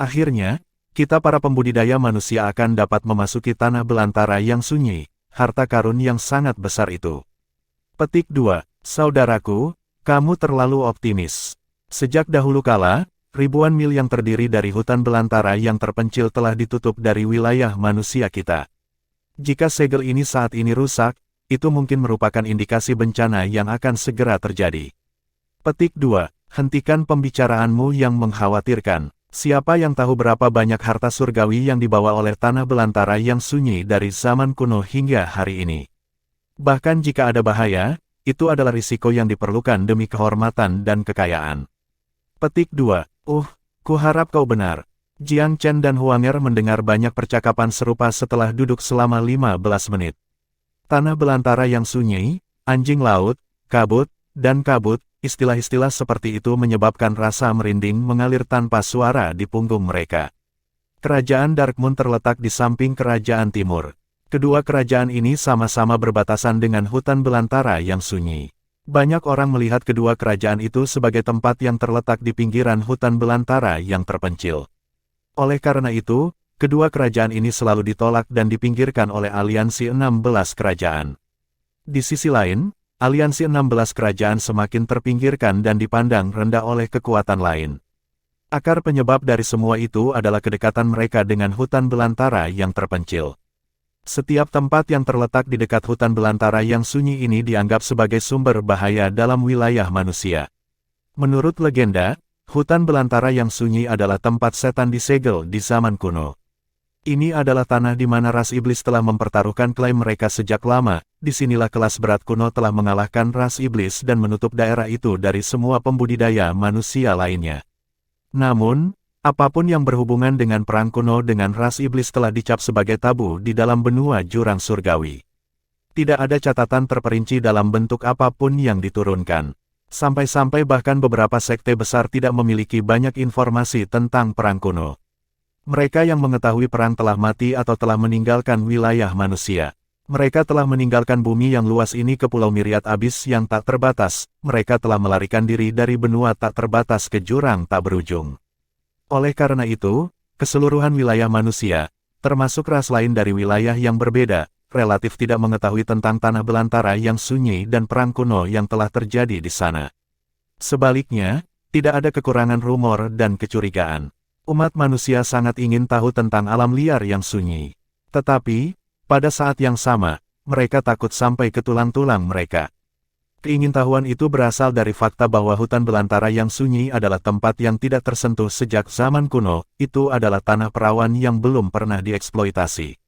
Akhirnya, kita para pembudidaya manusia akan dapat memasuki tanah belantara yang sunyi, harta karun yang sangat besar itu. Petik 2. Saudaraku, kamu terlalu optimis. Sejak dahulu kala, ribuan mil yang terdiri dari hutan belantara yang terpencil telah ditutup dari wilayah manusia kita. Jika segel ini saat ini rusak, itu mungkin merupakan indikasi bencana yang akan segera terjadi. Petik 2. Hentikan pembicaraanmu yang mengkhawatirkan. Siapa yang tahu berapa banyak harta surgawi yang dibawa oleh tanah belantara yang sunyi dari zaman kuno hingga hari ini. Bahkan jika ada bahaya, itu adalah risiko yang diperlukan demi kehormatan dan kekayaan. Petik 2. Kuharap kau benar. Jiang Chen dan Huanger mendengar banyak percakapan serupa setelah duduk selama 15 menit. Tanah belantara yang sunyi, anjing laut, kabut, dan kabut, istilah-istilah seperti itu menyebabkan rasa merinding mengalir tanpa suara di punggung mereka. Kerajaan Darkmoon terletak di samping kerajaan timur. Kedua kerajaan ini sama-sama berbatasan dengan hutan belantara yang sunyi. Banyak orang melihat kedua kerajaan itu sebagai tempat yang terletak di pinggiran hutan belantara yang terpencil. Oleh karena itu, kedua kerajaan ini selalu ditolak dan dipinggirkan oleh aliansi 16 kerajaan. Di sisi lain, aliansi 16 kerajaan semakin terpinggirkan dan dipandang rendah oleh kekuatan lain. Akar penyebab dari semua itu adalah kedekatan mereka dengan hutan belantara yang terpencil. Setiap tempat yang terletak di dekat hutan belantara yang sunyi ini dianggap sebagai sumber bahaya dalam wilayah manusia. Menurut legenda, hutan belantara yang sunyi adalah tempat setan disegel di zaman kuno. Ini adalah tanah di mana ras iblis telah mempertaruhkan klaim mereka sejak lama. Disinilah kelas berat kuno telah mengalahkan ras iblis dan menutup daerah itu dari semua pembudidaya manusia lainnya. Namun, apapun yang berhubungan dengan perang kuno dengan ras iblis telah dicap sebagai tabu di dalam benua jurang surgawi. Tidak ada catatan terperinci dalam bentuk apapun yang diturunkan. Sampai-sampai bahkan beberapa sekte besar tidak memiliki banyak informasi tentang perang kuno. Mereka yang mengetahui perang telah mati atau telah meninggalkan wilayah manusia. Mereka telah meninggalkan bumi yang luas ini ke pulau Myriad Abyss yang tak terbatas. Mereka telah melarikan diri dari benua tak terbatas ke jurang tak berujung. Oleh karena itu, keseluruhan wilayah manusia, termasuk ras lain dari wilayah yang berbeda, relatif tidak mengetahui tentang tanah belantara yang sunyi dan perang kuno yang telah terjadi di sana. Sebaliknya, tidak ada kekurangan rumor dan kecurigaan. Umat manusia sangat ingin tahu tentang alam liar yang sunyi. Tetapi, pada saat yang sama, mereka takut sampai ke tulang-tulang mereka. Keingintahuan itu berasal dari fakta bahwa hutan belantara yang sunyi adalah tempat yang tidak tersentuh sejak zaman kuno, itu adalah tanah perawan yang belum pernah dieksploitasi.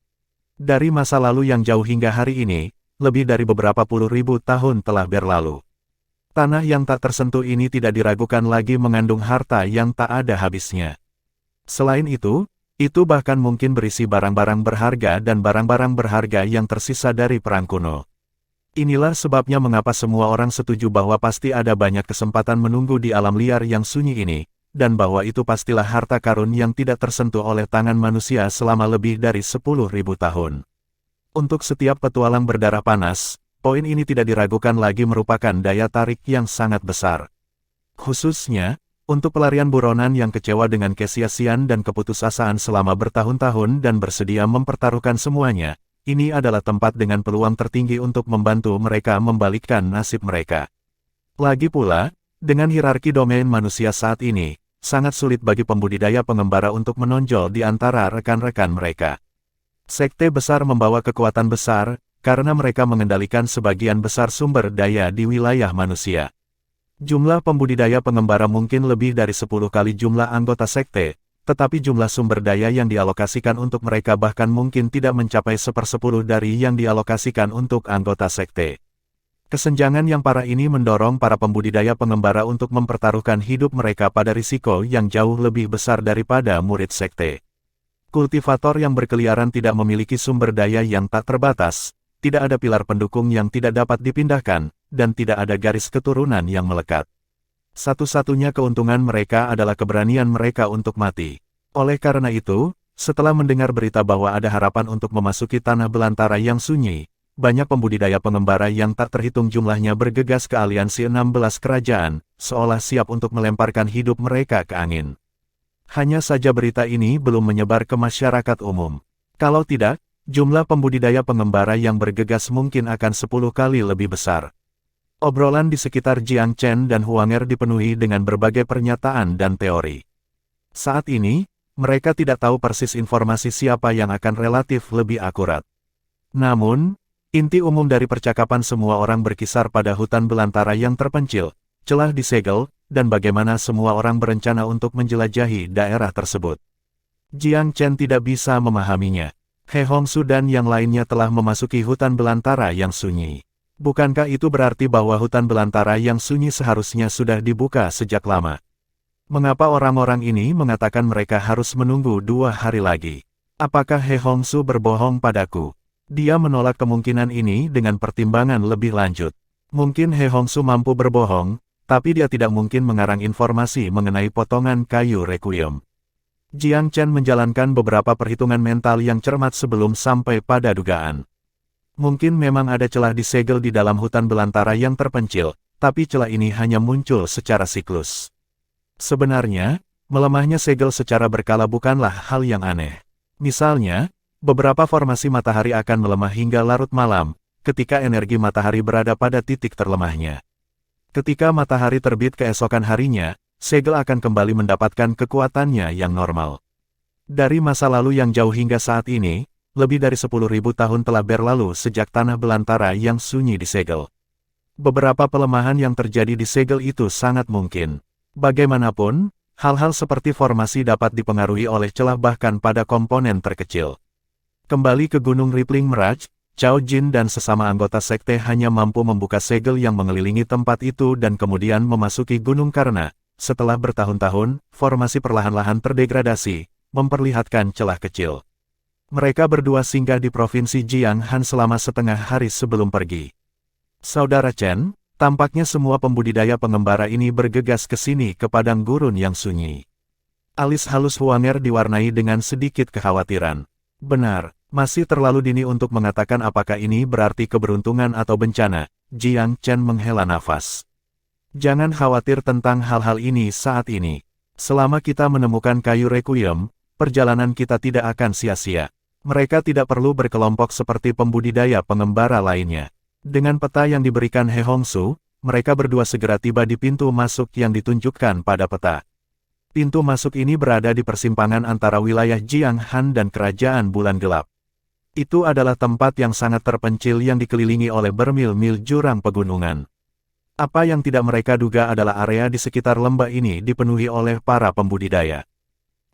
Dari masa lalu yang jauh hingga hari ini, lebih dari beberapa puluh ribu tahun telah berlalu. Tanah yang tak tersentuh ini tidak diragukan lagi mengandung harta yang tak ada habisnya. Selain itu bahkan mungkin berisi barang-barang berharga dan barang-barang berharga yang tersisa dari perang kuno. Inilah sebabnya mengapa semua orang setuju bahwa pasti ada banyak kesempatan menunggu di alam liar yang sunyi ini, dan bahwa itu pastilah harta karun yang tidak tersentuh oleh tangan manusia selama lebih dari 10.000 tahun. Untuk setiap petualang berdarah panas, poin ini tidak diragukan lagi merupakan daya tarik yang sangat besar. Khususnya, untuk pelarian buronan yang kecewa dengan kesia-siaan dan keputusasaan selama bertahun-tahun dan bersedia mempertaruhkan semuanya, ini adalah tempat dengan peluang tertinggi untuk membantu mereka membalikkan nasib mereka. Lagi pula, dengan hierarki domain manusia saat ini, sangat sulit bagi pembudidaya pengembara untuk menonjol di antara rekan-rekan mereka. Sekte besar membawa kekuatan besar, karena mereka mengendalikan sebagian besar sumber daya di wilayah manusia. Jumlah pembudidaya pengembara mungkin lebih dari 10 kali jumlah anggota sekte, tetapi jumlah sumber daya yang dialokasikan untuk mereka bahkan mungkin tidak mencapai 1/10 dari yang dialokasikan untuk anggota sekte. Kesenjangan yang parah ini mendorong para pembudidaya pengembara untuk mempertaruhkan hidup mereka pada risiko yang jauh lebih besar daripada murid sekte. Kultivator yang berkeliaran tidak memiliki sumber daya yang tak terbatas, tidak ada pilar pendukung yang tidak dapat dipindahkan, dan tidak ada garis keturunan yang melekat. Satu-satunya keuntungan mereka adalah keberanian mereka untuk mati. Oleh karena itu, setelah mendengar berita bahwa ada harapan untuk memasuki tanah belantara yang sunyi, banyak pembudidaya pengembara yang tak terhitung jumlahnya bergegas ke aliansi 16 kerajaan, seolah siap untuk melemparkan hidup mereka ke angin. Hanya saja berita ini belum menyebar ke masyarakat umum. Kalau tidak, jumlah pembudidaya pengembara yang bergegas mungkin akan 10 kali lebih besar. Obrolan di sekitar Jiang Chen dan Huanger dipenuhi dengan berbagai pernyataan dan teori. Saat ini, mereka tidak tahu persis informasi siapa yang akan relatif lebih akurat. Namun, inti umum dari percakapan semua orang berkisar pada hutan belantara yang terpencil, celah disegel, dan bagaimana semua orang berencana untuk menjelajahi daerah tersebut. Jiang Chen tidak bisa memahaminya. He Hongsu dan yang lainnya telah memasuki hutan belantara yang sunyi. Bukankah itu berarti bahwa hutan belantara yang sunyi seharusnya sudah dibuka sejak lama? Mengapa orang-orang ini mengatakan mereka harus menunggu 2 hari lagi? Apakah He Hongsu berbohong padaku? Dia menolak kemungkinan ini dengan pertimbangan lebih lanjut. Mungkin He Hongsu mampu berbohong, tapi dia tidak mungkin mengarang informasi mengenai potongan kayu requiem. Jiang Chen menjalankan beberapa perhitungan mental yang cermat sebelum sampai pada dugaan. Mungkin memang ada celah disegel di dalam hutan belantara yang terpencil, tapi celah ini hanya muncul secara siklus. Sebenarnya, melemahnya segel secara berkala bukanlah hal yang aneh. Misalnya, beberapa formasi matahari akan melemah hingga larut malam, ketika energi matahari berada pada titik terlemahnya. Ketika matahari terbit keesokan harinya, segel akan kembali mendapatkan kekuatannya yang normal. Dari masa lalu yang jauh hingga saat ini, lebih dari 10.000 tahun telah berlalu sejak tanah belantara yang sunyi disegel. Beberapa pelemahan yang terjadi di segel itu sangat mungkin. Bagaimanapun, hal-hal seperti formasi dapat dipengaruhi oleh celah bahkan pada komponen terkecil. Kembali ke Gunung Rippling Mirage, Cao Jin dan sesama anggota sekte hanya mampu membuka segel yang mengelilingi tempat itu dan kemudian memasuki gunung karena, setelah bertahun-tahun, formasi perlahan-lahan terdegradasi, memperlihatkan celah kecil. Mereka berdua singgah di provinsi Jianghan selama setengah hari sebelum pergi. Saudara Chen, tampaknya semua pembudidaya pengembara ini bergegas ke sini ke padang gurun yang sunyi. Alis halus Huanger diwarnai dengan sedikit kekhawatiran. Benar, masih terlalu dini untuk mengatakan apakah ini berarti keberuntungan atau bencana. Jiang Chen menghela nafas. Jangan khawatir tentang hal-hal ini saat ini. Selama kita menemukan kayu requiem, perjalanan kita tidak akan sia-sia. Mereka tidak perlu berkelompok seperti pembudidaya pengembara lainnya. Dengan peta yang diberikan He Hongsu, mereka berdua segera tiba di pintu masuk yang ditunjukkan pada peta. Pintu masuk ini berada di persimpangan antara wilayah Jianghan dan Kerajaan Bulan Gelap. Itu adalah tempat yang sangat terpencil yang dikelilingi oleh bermil-mil jurang pegunungan. Apa yang tidak mereka duga adalah area di sekitar lembah ini dipenuhi oleh para pembudidaya.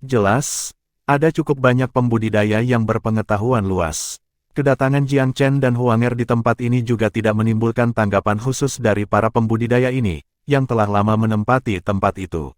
Jelas, ada cukup banyak pembudidaya yang berpengetahuan luas. Kedatangan Jiang Chen dan Huanger di tempat ini juga tidak menimbulkan tanggapan khusus dari para pembudidaya ini, yang telah lama menempati tempat itu.